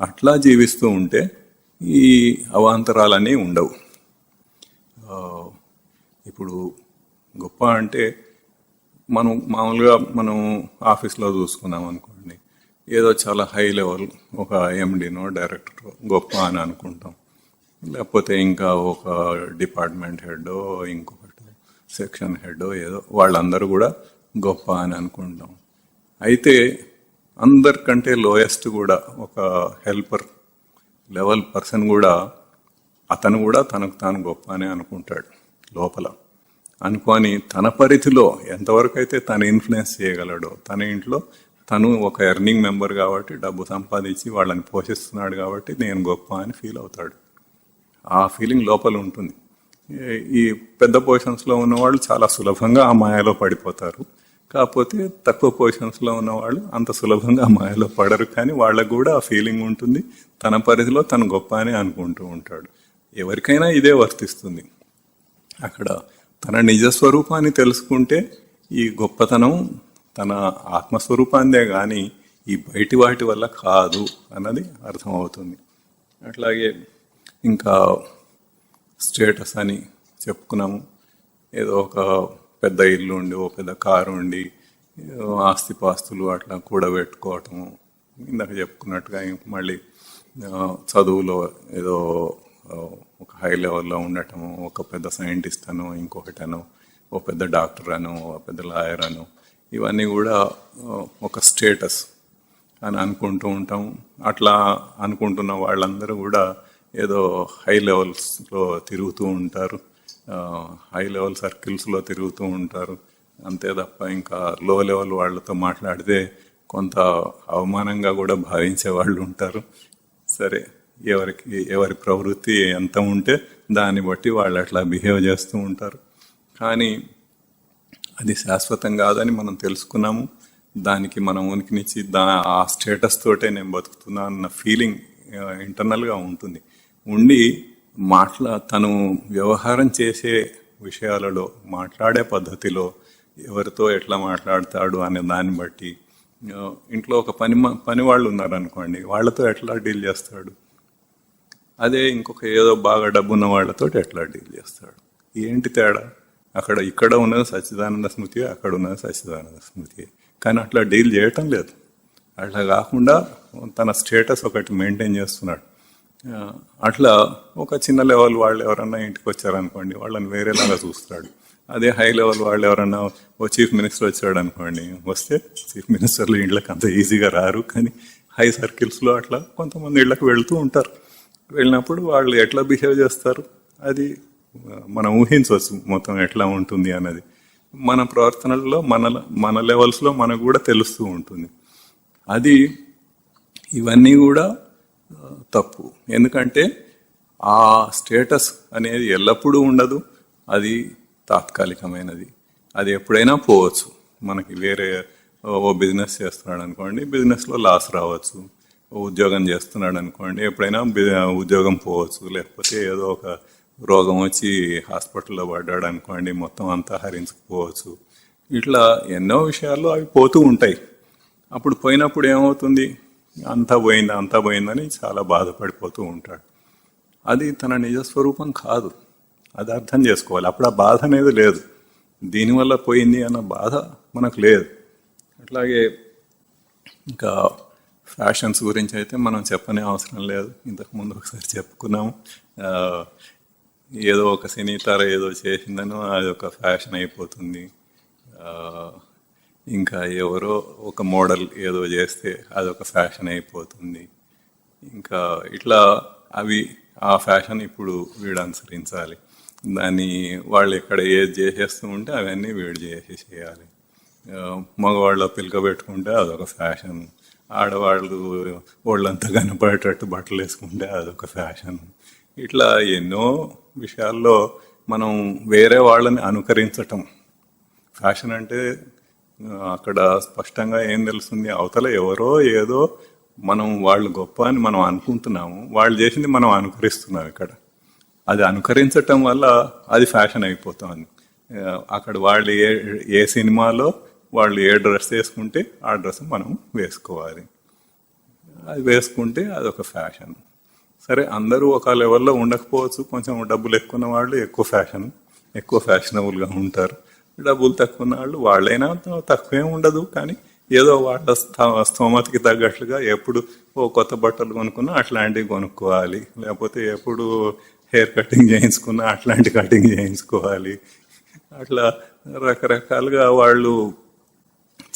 Speaker 1: అట్లా జీవిస్తూ ఉంటే ఈ అవాంతరాలన్నీ ఉండవు. ఇప్పుడు గొప్ప అంటే మనం మామూలుగా మనం ఆఫీస్లో చూసుకున్నాం అనుకోండి, ఏదో చాలా హై లెవెల్ ఒక ఎండీనో డైరెక్టరో గొప్ప అని అనుకుంటాం. లేకపోతే ఇంకా ఒక డిపార్ట్మెంట్ హెడ్, ఇంకొకటి సెక్షన్ హెడ్, ఏదో వాళ్ళందరూ కూడా గొప్ప అని అనుకుంటాం. అయితే అందరికంటే లోయెస్ట్ కూడా ఒక హెల్పర్ లెవెల్ పర్సన్ కూడా అతను కూడా తనకు తాను గొప్ప అని అనుకుంటాడు లోపల. అనుకొని తన పరిధిలో ఎంతవరకు అయితే తను ఇన్ఫ్లుయెన్స్ చేయగలడో, తన ఇంట్లో తను ఒక ఎర్నింగ్ మెంబర్ కాబట్టి డబ్బు సంపాదించి వాళ్ళని పోషిస్తున్నాడు కాబట్టి నేను గొప్ప అని ఫీల్ అవుతాడు. ఆ ఫీలింగ్ లోపల ఉంటుంది. ఈ పెద్ద పొజిషన్స్లో ఉన్నవాళ్ళు చాలా సులభంగా ఆ మాయలో పడిపోతారు. కాకపోతే తక్కువ పొజిషన్స్లో ఉన్నవాళ్ళు అంత సులభంగా మాయలో పడరు, కానీ వాళ్ళకు కూడా ఆ ఫీలింగ్ ఉంటుంది. తన పరిధిలో తను గొప్ప అని అనుకుంటూ ఉంటాడు. ఎవరికైనా ఇదే వర్తిస్తుంది. అక్కడ తన నిజస్వరూపాన్ని తెలుసుకుంటే ఈ గొప్పతనం తన ఆత్మస్వరూపాన్నే కానీ ఈ బయటి వాటి వల్ల కాదు అన్నది అర్థమవుతుంది. అట్లాగే ఇంకా స్టేటస్ అని చెప్పుకున్నాము. ఏదో ఒక పెద్ద ఇల్లు ఉండి ఓ పెద్ద కారు ఉండి ఆస్తిపాస్తులు అట్లా కూడబెట్టుకోవటము, ఇందాక చెప్పుకున్నట్టుగా మళ్ళీ చదువులో ఏదో ఒక హై లెవెల్లో ఉండటము, ఒక పెద్ద సైంటిస్ట్ అనో ఇంకొకటనో ఓ పెద్ద డాక్టర్ అనో ఓ పెద్ద లాయర్ అనో, ఇవన్నీ కూడా ఒక స్టేటస్ అని అనుకుంటూ ఉంటాం. అట్లా అనుకుంటున్న వాళ్ళందరూ కూడా ఏదో హై లెవెల్స్లో తిరుగుతూ ఉంటారు, హై లెవెల్ సర్కిల్స్లో తిరుగుతూ ఉంటారు. అంతే తప్ప ఇంకా లో లెవెల్ వాళ్ళతో మాట్లాడితే కొంత అవమానంగా కూడా భావించే వాళ్ళు ఉంటారు. సరే, ఎవరి ప్రవృత్తి ఎంత ఉంటే దాన్ని బట్టి వాళ్ళు అట్లా బిహేవ్ చేస్తూ ఉంటారు. కానీ అది శాశ్వతం కాదని మనం తెలుసుకున్నాము. దానికి మనం ఉనికినిచ్చి ఆ స్టేటస్ తోటే నేను బతుకుతున్నా అన్న ఫీలింగ్ ఇంటర్నల్గా ఉంటుంది. ఉండి తను వ్యవహారం చేసే విషయాలలో, మాట్లాడే పద్ధతిలో, ఎవరితో ఎట్లా మాట్లాడతాడు అనే దాన్ని బట్టి, ఇంట్లో ఒక పని వాళ్ళు ఉన్నారనుకోండి, వాళ్ళతో ఎట్లా డీల్ చేస్తాడు, అదే ఇంకొక ఏదో బాగా డబ్బున్న వాళ్ళతో ఎట్లా డీల్ చేస్తాడు, ఏంటి తేడా? ఇక్కడ ఉన్నది సచ్చిదానంద స్మృతి, అక్కడ ఉన్నది సచ్చిదానంద స్మృతి, కానీ అట్లా డీల్ చేయటం లేదు. అట్లా కాకుండా తన స్టేటస్ ఒకటి మెయింటైన్ చేస్తున్నాడు. అట్లా ఒక చిన్న లెవెల్ వాళ్ళు ఎవరన్నా ఇంటికి వచ్చారనుకోండి, వాళ్ళని వేరేలాగా చూస్తాడు. అదే హై లెవెల్ వాళ్ళు ఎవరన్నా ఓ చీఫ్ మినిస్టర్ వచ్చాడు అనుకోండి, వస్తే చీఫ్ మినిస్టర్లు ఇళ్ళకి అంత ఈజీగా రారు, కానీ హై సర్కిల్స్లో అట్లా కొంతమంది ఇళ్ళకి వెళ్తూ ఉంటారు. వెళ్ళినప్పుడు వాళ్ళు ఎట్లా బిహేవ్ చేస్తారు అది మనం ఊహించవచ్చు మొత్తం ఎట్లా ఉంటుంది అన్నది. మన ప్రవర్తనలో మన లెవెల్స్లో మనకు కూడా తెలుస్తూ ఉంటుంది. అది ఇవన్నీ కూడా తప్పు. ఎందుకంటే ఆ స్టేటస్ అనేది ఎల్లప్పుడూ ఉండదు, అది తాత్కాలికమైనది. అది ఎప్పుడైనా పోవచ్చు. మనకి వేరే ఓ బిజినెస్ చేస్తున్నాడు అనుకోండి, బిజినెస్లో లాస్ రావచ్చు. ఉద్యోగం చేస్తున్నాడు అనుకోండి, ఎప్పుడైనా ఉద్యోగం పోవచ్చు. లేకపోతే ఏదో ఒక రోగం వచ్చి హాస్పిటల్లో పడ్డాడు అనుకోండి, మొత్తం అంతా హరించుకుపోవచ్చు. ఇట్లా ఎన్నో విషయాల్లో అవి పోతూ ఉంటాయి. అప్పుడు పోయినప్పుడు ఏమవుతుంది, అంతా పోయిందని చాలా బాధపడిపోతూ ఉంటాడు. అది తన నిజస్వరూపం కాదు, అది అర్థం చేసుకోవాలి. అప్పుడు ఆ బాధ అనేది లేదు, దీనివల్ల పోయింది అన్న బాధ మనకు లేదు. అట్లాగే ఇంకా ఫ్యాషన్స్ గురించి అయితే మనం చెప్పనే అవసరం లేదు, ఇంతకుముందు ఒకసారి చెప్పుకున్నాము. ఏదో ఒక సినీ తార ఏదో చేసిందనో అది ఒక ఫ్యాషన్ అయిపోతుంది. ఇంకా ఎవరో ఒక మోడల్ ఏదో చేస్తే అదొక ఫ్యాషన్ అయిపోతుంది. ఇంకా ఇట్లా ఆ ఫ్యాషన్ ఇప్పుడు వీడు అనుసరించాలి. దాన్ని వాళ్ళు ఎక్కడ ఏది చేసేస్తూ ఉంటే అవన్నీ వీడు చేసేసేయాలి. మగవాళ్ళు పిలక పెట్టుకుంటే అదొక ఫ్యాషన్, ఆడవాళ్ళు వాళ్ళంతా కనపడేటట్టు బట్టలు వేసుకుంటే అదొక ఫ్యాషన్. ఇట్లా ఎన్నో విషయాల్లో మనం వేరే వాళ్ళని అనుకరించటం ఫ్యాషన్ అంటే అక్కడ స్పష్టంగా ఏం తెలుస్తుంది, అవతల ఎవరో ఏదో వాళ్ళు గొప్ప అని మనం అనుకుంటున్నాము, వాళ్ళు చేసింది మనం అనుకరిస్తున్నాం. ఇక్కడ అది అనుకరించటం వల్ల అది ఫ్యాషన్ అయిపోతుంది. అక్కడ వాళ్ళు ఏ సినిమాలో వాళ్ళు ఏ డ్రెస్ వేసుకుంటే ఆ డ్రెస్ మనం వేసుకోవాలి, అది వేసుకుంటే అదొక ఫ్యాషన్. సరే, అందరూ ఒక లెవెల్లో ఉండకపోవచ్చు. కొంచెం డబ్బులు ఎక్కువ ఉన్న వాళ్ళు ఎక్కువ ఫ్యాషనబుల్గా ఉంటారు. డబ్బులు తక్కువ ఉన్న వాళ్ళైనా తక్కువేం ఉండదు, కానీ ఏదో వాళ్ళ స్తోమతకి తగ్గట్లుగా ఎప్పుడు ఓ కొత్త బట్టలు కొనుక్కున్నా అట్లాంటివి కొనుక్కోవాలి, లేకపోతే ఎప్పుడు హెయిర్ కటింగ్ చేయించుకున్నా అట్లాంటి కటింగ్ చేయించుకోవాలి. అట్లా రకరకాలుగా వాళ్ళు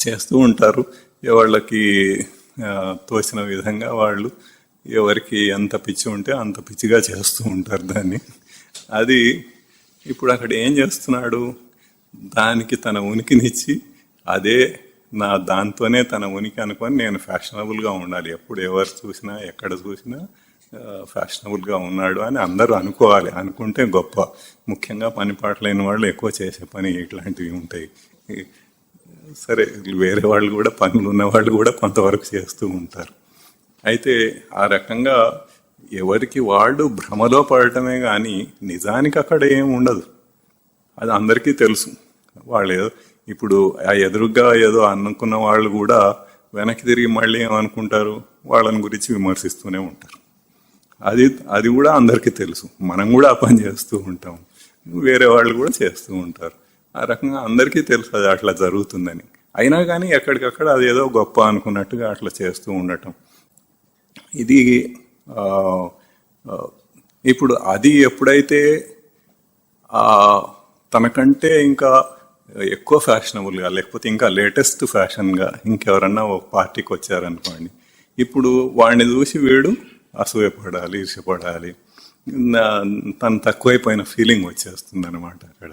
Speaker 1: చేస్తూ ఉంటారు. వాళ్ళకి తోచిన విధంగా వాళ్ళు ఎవరికి ఎంత పిచ్చి ఉంటే అంత పిచ్చిగా చేస్తూ ఉంటారు దాన్ని. అది ఇప్పుడు అక్కడ ఏం చేస్తున్నాడు, దానికి తన ఉనికినిచ్చి దాంతోనే తన ఉనికి అనుకొని నేను ఫ్యాషనబుల్గా ఉండాలి, ఎప్పుడు ఎవరు చూసినా ఎక్కడ చూసినా ఫ్యాషనబుల్గా ఉన్నాడు అని అందరూ అనుకోవాలి. అనుకుంటే గొప్ప. ముఖ్యంగా పని పాటలైన వాళ్ళు ఎక్కువ చేసే పని ఇట్లాంటివి ఉంటాయి. సరే, వేరే వాళ్ళు కూడా పనులు ఉన్న వాళ్ళు కూడా కొంతవరకు చేస్తూ ఉంటారు. అయితే ఆ రకంగా ఎవరికి వాళ్ళు భ్రమలో పడటమే కానీ నిజానికి అక్కడ ఏం ఉండదు, అది అందరికీ తెలుసు. వాళ్ళు ఇప్పుడు ఆ ఎదురుగా ఏదో అనుకున్న వాళ్ళు కూడా వెనక్కి తిరిగి మళ్ళీ ఏమనుకుంటారు, వాళ్ళని గురించి విమర్శిస్తూనే ఉంటారు. అది అది కూడా అందరికీ తెలుసు. మనం కూడా ఆ పని చేస్తూ ఉంటాం, వేరే వాళ్ళు కూడా చేస్తూ ఉంటారు. ఆ రకంగా అందరికీ తెలుసు అది అట్లా జరుగుతుందని. అయినా కానీ ఎక్కడికక్కడ అది ఏదో గొప్ప అనుకున్నట్టుగా అట్లా చేస్తూ ఉండటం. ఇది ఆ, ఆ, ఇప్పుడు అది ఎప్పుడైతే ఆ, తనకంటే ఇంకా ఎక్కువ ఫ్యాషనబుల్గా, లేకపోతే ఇంకా లేటెస్ట్ ఫ్యాషన్గా ఇంకెవరన్నా ఒక పార్టీకి వచ్చారనుకోండి, ఇప్పుడు వాడిని చూసి వీడు అసూయపడాలి, ఈర్ష్యపడాలి, తను తక్కువైపోయిన ఫీలింగ్ వచ్చేస్తుంది అనమాట అక్కడ.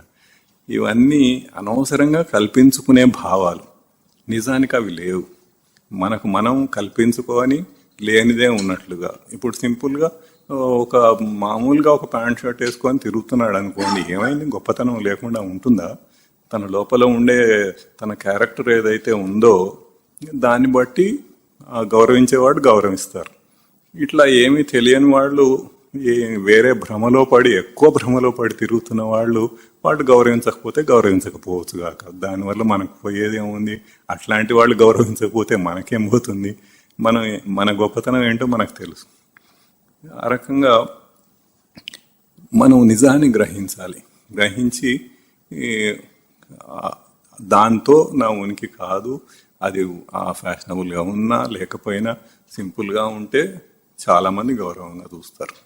Speaker 1: ఇవన్నీ అనవసరంగా కల్పించుకునే భావాలు, నిజానికి అవి లేవు. మనకు మనం కల్పించుకొని లేనిదే ఉన్నట్లుగా. ఇప్పుడు సింపుల్గా ఒక మామూలుగా ఒక ప్యాంట్ షర్ట్ వేసుకొని తిరుగుతున్నాడు అనుకోండి, ఏమైంది, గొప్పతనం లేకుండా ఉంటుందా? తన లోపల ఉండే తన క్యారెక్టర్ ఏదైతే ఉందో దాన్ని బట్టి గౌరవించేవాడు గౌరవిస్తారు. ఇట్లా ఏమీ తెలియని వాళ్ళు, వేరే భ్రమలో పడి, ఎక్కువ భ్రమలో పడి తిరుగుతున్న వాళ్ళు వాడు గౌరవించకపోతే గౌరవించకపోవచ్చు కాక, దానివల్ల మనకు పోయేది ఏముంది? అట్లాంటి వాళ్ళు గౌరవించకపోతే మనకేం పోతుంది? మన గొప్పతనం ఏంటో మనకు తెలుసు. ఆ రకంగా మనం నిజాన్ని గ్రహించాలి. గ్రహించి దాంతో నా ఉనికి కాదు, అది ఆ ఫ్యాషనబుల్గా ఉన్నా లేకపోయినా సింపుల్గా ఉంటే చాలామంది గౌరవంగా చూస్తారు.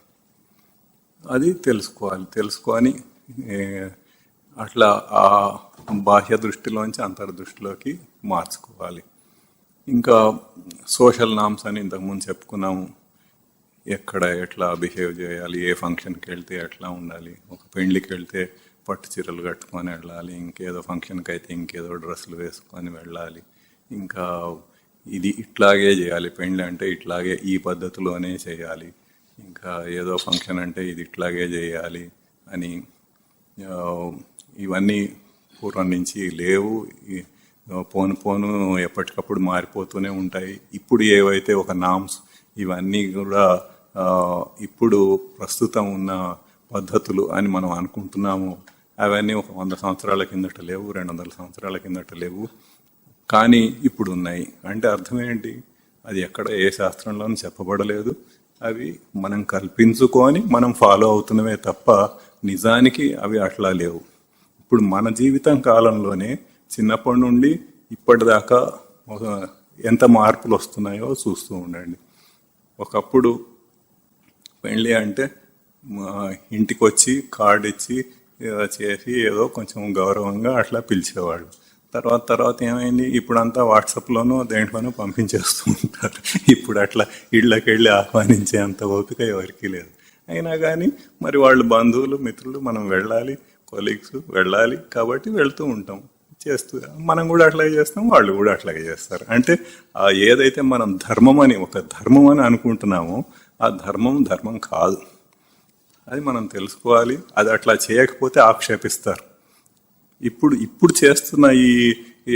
Speaker 1: అది తెలుసుకోవాలి. తెలుసుకొని అట్లా ఆ బాహ్య దృష్టిలోంచి అంతర్దృష్టిలోకి మార్చుకోవాలి. ఇంకా సోషల్ నామ్స్ అని ఇంతకుముందు చెప్పుకున్నాము. ఎక్కడ ఎట్లా బిహేవ్ చేయాలి, ఏ ఫంక్షన్కి వెళ్తే ఎట్లా ఉండాలి, ఒక పెళ్లికి వెళ్తే పట్టు చీరలు కట్టుకొని వెళ్ళాలి, ఇంకేదో ఫంక్షన్కి అయితే ఇంకేదో డ్రెస్సులు వేసుకొని వెళ్ళాలి, ఇంకా ఇది ఇట్లాగే చేయాలి, పెళ్ళి అంటే ఇట్లాగే ఈ పద్ధతిలోనే చేయాలి, ఇంకా ఏదో ఫంక్షన్ అంటే ఇది ఇట్లాగే చేయాలి అని ఇవన్నీ పూర్వం నుంచి లేవు. పోను పోను ఎప్పటికప్పుడు మారిపోతూనే ఉంటాయి. ఇప్పుడు ఏవైతే ఒక నామ్స్ ఇవన్నీ కూడా ఇప్పుడు ప్రస్తుతం ఉన్న పద్ధతులు అని మనం అనుకుంటున్నాము, అవన్నీ ఒక 100 సంవత్సరాల కిందట లేవు, 200 సంవత్సరాల కిందట లేవు, కానీ ఇప్పుడు ఉన్నాయి. అంటే అర్థం ఏంటి? అది ఎక్కడ ఏ శాస్త్రంలోనూ చెప్పబడలేదు. అవి మనం కల్పించుకొని మనం ఫాలో అవుతున్నవే తప్ప నిజానికి అవి అట్లా లేవు. ఇప్పుడు మన జీవితం కాలంలోనే చిన్నప్పటి నుండి ఇప్పటిదాకా ఎంత మార్పులు వస్తున్నాయో చూస్తూ ఉండండి. ఒకప్పుడు పెళ్ళి అంటే ఇంటికి వచ్చి కార్డు ఇచ్చి చేసి ఏదో కొంచెం గౌరవంగా అట్లా పిలిచేవాళ్ళు. తర్వాత ఏమైంది? ఇప్పుడంతా వాట్సాప్లోనూ దేంట్లోనూ పంపించేస్తూ ఉంటారు. ఇప్పుడు అట్లా ఇళ్ళకి వెళ్ళి ఆహ్వానించే అంత ఓపిక ఎవరికీ లేదు. అయినా కానీ మరి వాళ్ళు బంధువులు, మిత్రులు, మనం వెళ్ళాలి, కొలీగ్స్ వెళ్ళాలి కాబట్టి వెళ్తూ ఉంటాం, చేస్తూ మనం కూడా అట్లాగే చేస్తాం, వాళ్ళు కూడా అట్లాగే చేస్తారు. అంటే ఏదైతే మనం ఒక ధర్మం అని అనుకుంటున్నామో ఆ ధర్మం కాదు. అది మనం తెలుసుకోవాలి. అది అట్లా చేయకపోతే ఆక్షేపిస్తారు. ఇప్పుడు చేస్తున్న ఈ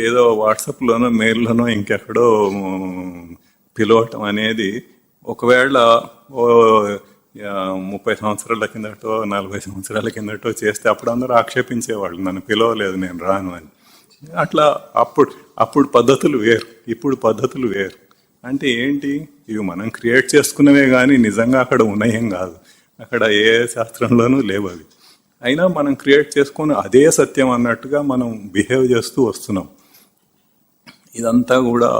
Speaker 1: ఏదో వాట్సాప్లోనో మెయిల్లోనో ఇంకెక్కడో పిలవటం అనేది ఒకవేళ 30 సంవత్సరాల కిందటో 40 సంవత్సరాల కిందటో చేస్తే అప్పుడు అందరూ ఆక్షేపించేవాళ్ళు, నన్ను పిలవలేదు, నేను రాను అని. అట్లా అప్పుడు పద్ధతులు వేరు, ఇప్పుడు పద్ధతులు వేరు. అంటే ఏంటి? ఇవి మనం క్రియేట్ చేసుకున్నవే కానీ నిజంగా అక్కడ ఉన్నాయేం కాదు. అక్కడ ఏ శాస్త్రంలోనూ లేవు అవి. అయినా మనం క్రియేట్ చేసుకొని అదే సత్యం అన్నట్టుగా మనం బిహేవ్ చేస్తూ వస్తున్నాం. ఇదంతా కూడా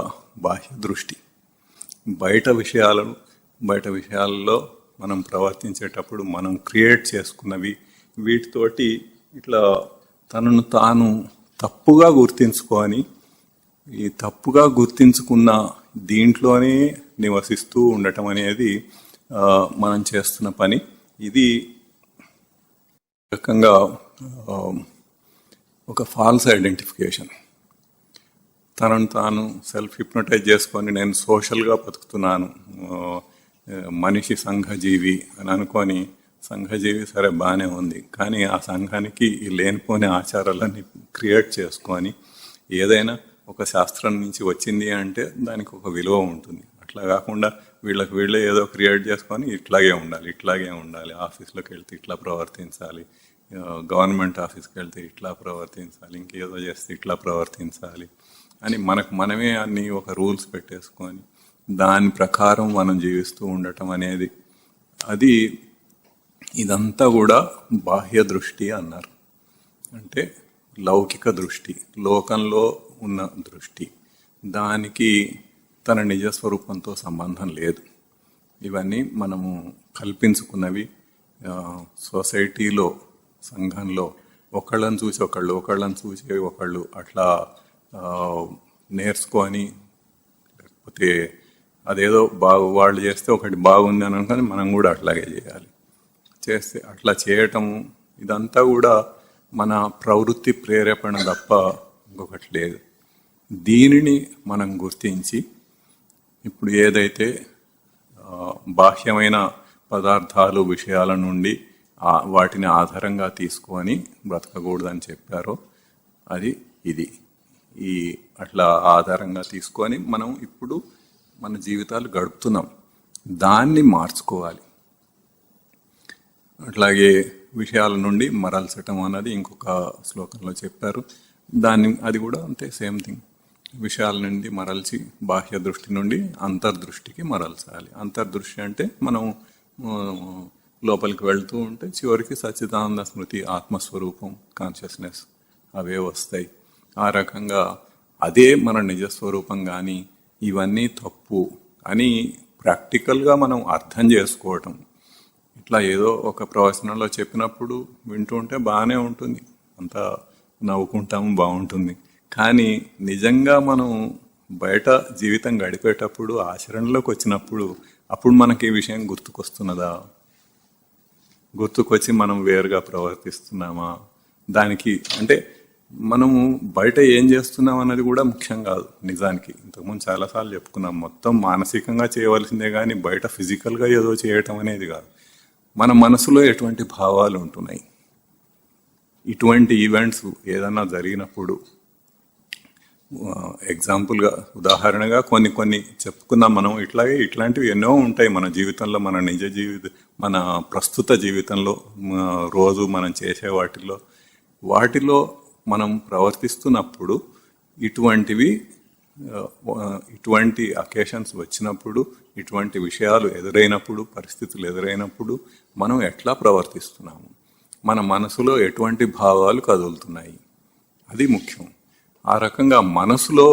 Speaker 1: బాహ్య దృష్టి. బయట విషయాలలో మనం ప్రవర్తించేటప్పుడు మనం క్రియేట్ చేసుకున్నవి, వీటితోటి ఇట్లా తనను తాను తప్పుగా గుర్తించుకొని ఈ తప్పుగా గుర్తించుకున్న దీంట్లోనే నివసిస్తూ ఉండటం అనేది మనం చేస్తున్న పని. ఇది రకంగా ఒక ఫాల్స్ ఐడెంటిఫికేషన్. తనను తాను సెల్ఫ్ హిప్నటైజ్ చేసుకొని నేను సోషల్గా బతుకుతున్నాను, మనిషి సంఘజీవి అని అనుకొని, సంఘజీవి సరే బాగానే ఉంది, కానీ ఆ సంఘానికి ఈ లేనిపోని ఆచారాలన్నీ క్రియేట్ చేసుకొని ఏదైనా ఒక శాస్త్రం నుంచి వచ్చింది అంటే దానికి ఒక విలువ ఉంటుంది. అట్లా కాకుండా వీళ్ళే ఏదో క్రియేట్ చేసుకొని ఇట్లాగే ఉండాలి, ఆఫీస్లోకి వెళ్తే ఇట్లా ప్రవర్తించాలి, గవర్నమెంట్ ఆఫీస్కి వెళ్తే ఇట్లా ప్రవర్తించాలి, ఇంకేదో చేస్తే ఇట్లా ప్రవర్తించాలి అని మనమే అన్ని ఒక రూల్స్ పెట్టేసుకొని దాని ప్రకారం మనం జీవిస్తూ ఉండటం అనేది అది ఇదంతా కూడా బాహ్య దృష్టి అన్నారు. అంటే లౌకిక దృష్టి, లోకంలో ఉన్న దృష్టి. దానికి తన నిజస్వరూపంతో సంబంధం లేదు. ఇవన్నీ మనము కల్పించుకున్నవి. సొసైటీలో, సంఘంలో ఒకళ్ళని చూసి ఒకళ్ళు అట్లా నేర్చుకొని, లేకపోతే అదేదో వాళ్ళు చేస్తే ఒకటి బాగుంది అని అనుకొని మనం కూడా అట్లాగే చేయాలి. చేస్తే అట్లా చేయటము ఇదంతా కూడా మన ప్రవృత్తి ప్రేరేపణ తప్ప ఇంకొకటి లేదు. దీనిని మనం గుర్తించి ఇప్పుడు ఏదైతే బాహ్యమైన పదార్థాలు, విషయాల నుండి వాటిని ఆధారంగా తీసుకొని బ్రతకకూడదని చెప్పారో అది ఇది. అట్లా ఆధారంగా తీసుకొని మనం ఇప్పుడు మన జీవితాలు గడుపుతున్నాం. దాన్ని మార్చుకోవాలి. అట్లాగే విషయాల నుండి మరల్చటం అన్నది ఇంకొక శ్లోకంలో చెప్పారు. అది కూడా అంతే, సేమ్ థింగ్. విషయాల నుండి మరల్చి బాహ్య దృష్టి నుండి అంతర్దృష్టికి మరల్చాలి. అంతర్దృష్టి అంటే మనం లోపలికి వెళ్తూ ఉంటే చివరికి సచ్చిదానంద స్మృతి, ఆత్మస్వరూపం, కాన్షియస్నెస్ అవే వస్తాయి. ఆ రకంగా అదే మన నిజస్వరూపం. కానీ ఇవన్నీ తప్పు అని ప్రాక్టికల్గా మనం అర్థం చేసుకోవటం. ఇట్లా ఏదో ఒక ప్రవచనంలో చెప్పినప్పుడు వింటూ ఉంటే బాగానే ఉంటుంది, అంతా నవ్వుకుంటాము, బాగుంటుంది. కానీ నిజంగా మనం బయట జీవితం గడిపేటప్పుడు, ఆచరణలోకి వచ్చినప్పుడు అప్పుడు మనకి ఈ విషయం గుర్తుకొస్తున్నదా? గుర్తుకొచ్చి మనం వేరుగా ప్రవర్తిస్తున్నామా? దానికి అంటే మనము బయట ఏం చేస్తున్నాం అన్నది కూడా ముఖ్యం కాదు నిజానికి. ఇంతకుముందు చాలాసార్లు చెప్పుకున్నాం, మొత్తం మానసికంగా చేయవలసిందే కానీ బయట ఫిజికల్గా ఏదో చేయటం అనేది కాదు. మన మనసులో ఎటువంటి భావాలు ఉంటున్నాయి, ఇటువంటి ఈవెంట్స్ ఏదన్నా జరిగినప్పుడు, ఎగ్జాంపుల్గా, ఉదాహరణగా కొన్ని చెప్పుకున్నాం మనం. ఇట్లాంటివి ఎన్నో ఉంటాయి మన జీవితంలో, మన మన ప్రస్తుత జీవితంలో, రోజు మనం చేసే వాటిలో మనం ప్రవర్తిస్తున్నప్పుడు ఇటువంటి అకేషన్స్ వచ్చినప్పుడు, ఇటువంటి విషయాలు ఎదురైనప్పుడు, పరిస్థితులు ఎదురైనప్పుడు మనం ఎట్లా ప్రవర్తిస్తున్నాము, మన మనసులో ఎటువంటి భావాలు కదులుతున్నాయి, అది ముఖ్యం. ఆ రకంగా మనసులో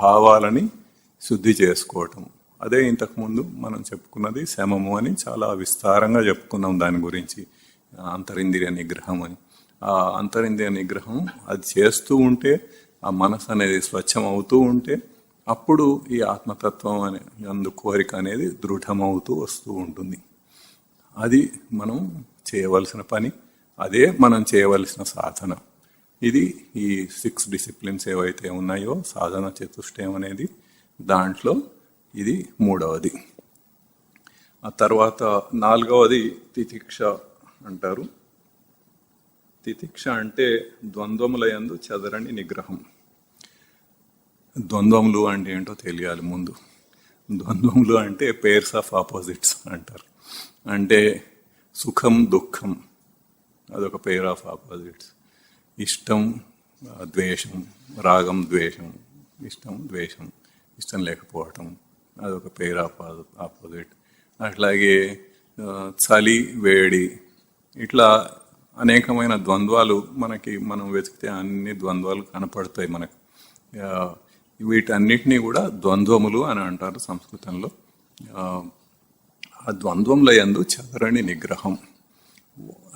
Speaker 1: భావాలని శుద్ధి చేసుకోవటం, అదే ఇంతకుముందు మనం చెప్పుకున్నది శమము అని చాలా విస్తారంగా చెప్పుకున్నాం దాని గురించి. అంతరింద్రియ నిగ్రహం అని. ఆ అంతరింద్రియ నిగ్రహం అది చేస్తూ ఉంటే, ఆ మనసు అనేది స్వచ్ఛం అవుతూ ఉంటే, అప్పుడు ఈ ఆత్మతత్వం అనే కోరిక అనేది దృఢమవుతూ వస్తూ ఉంటుంది. అది మనం చేయవలసిన పని, అదే మనం చేయవలసిన సాధన. ఇది ఈ 6 డిసిప్లిన్స్ ఏవైతే ఉన్నాయో, సాధన చతుష్టయం అనేది, దాంట్లో ఇది 3వది. ఆ తర్వాత 4వది తితిక్ష అంటారు. తితిక్ష అంటే ద్వంద్వముల యందు చెదరని నిగ్రహం. ద్వంద్వములు అంటే ఏంటో తెలియాలి ముందు. ద్వంద్వములు అంటే పేర్స్ ఆఫ్ ఆపోజిట్స్ అంటారు. అంటే సుఖం, దుఃఖం, అదొక పేర్ ఆఫ్ ఆపోజిట్స్. ఇష్టం, ద్వేషం, రాగం, ద్వేషం, ఇష్టం, ద్వేషం, ఇష్టం లేకపోవటం, అదొక పేర్ ఆఫ్ ఆపోజిట్. అట్లాగే చలి, వేడి, ఇట్లా అనేకమైన ద్వంద్వాలు మనం వెతికితే అన్ని ద్వంద్వాలు కనపడతాయి మనకు. వీటన్నిటినీ కూడా ద్వంద్వములు అని అంటారు సంస్కృతంలో. ఆ ద్వంద్వముల యందు చెదరని నిగ్రహం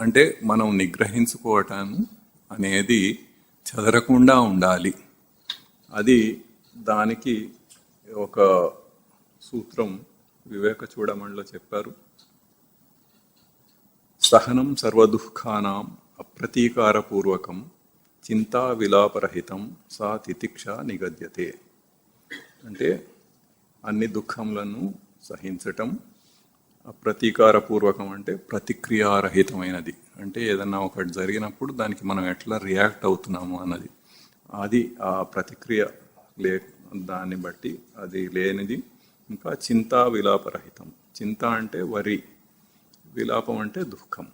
Speaker 1: అంటే మనం నిగ్రహించుకోవటం అనేది చెదరకుండా ఉండాలి. అది దానికి ఒక సూత్రం వివేక చూడమణిలో చెప్పారు. సహనం సర్వదుఃఖానాం అప్రతీకారపూర్వకం చింతా విలాపరహితం సా తితిక్ష నిగద్యతే. అంటే అన్ని దుఃఖములను సహించటం, అప్రతీకారపూర్వకం అంటే ప్రతిక్రియారహితమైనది. అంటే ఏదన్నా ఒకటి జరిగినప్పుడు దానికి మనం ఎట్లా రియాక్ట్ అవుతున్నాము అన్నది, అది ఆ ప్రతిక్రియ దాన్ని బట్టి అది లేనిది. ఇంకా చింతా విలాపరహితం. చింత అంటే వరి, విలాపం అంటే దుఃఖం.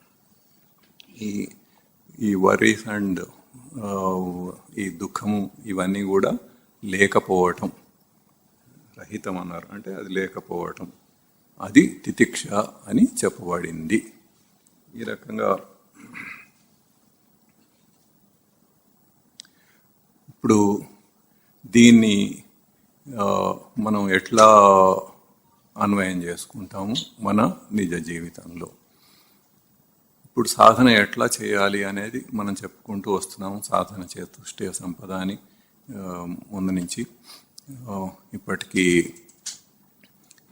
Speaker 1: ఈ వరీస్ అండ్ ఈ దుఃఖము ఇవన్నీ కూడా లేకపోవటం, రహితం అన్నారు అంటే అది లేకపోవటం. అది తితిక్ష అని చెప్పబడింది. ఈ రకంగా ఇప్పుడు దీన్ని మనం ఎట్లా అన్వయం చేసుకుంటాము మన నిజ జీవితంలో. ఇప్పుడు సాధన ఎట్లా చేయాలి అనేది మనం చెప్పుకుంటూ వస్తున్నాము. సాధన చతుష్టయ సంపద అని ముందు నుంచి ఇప్పటికీ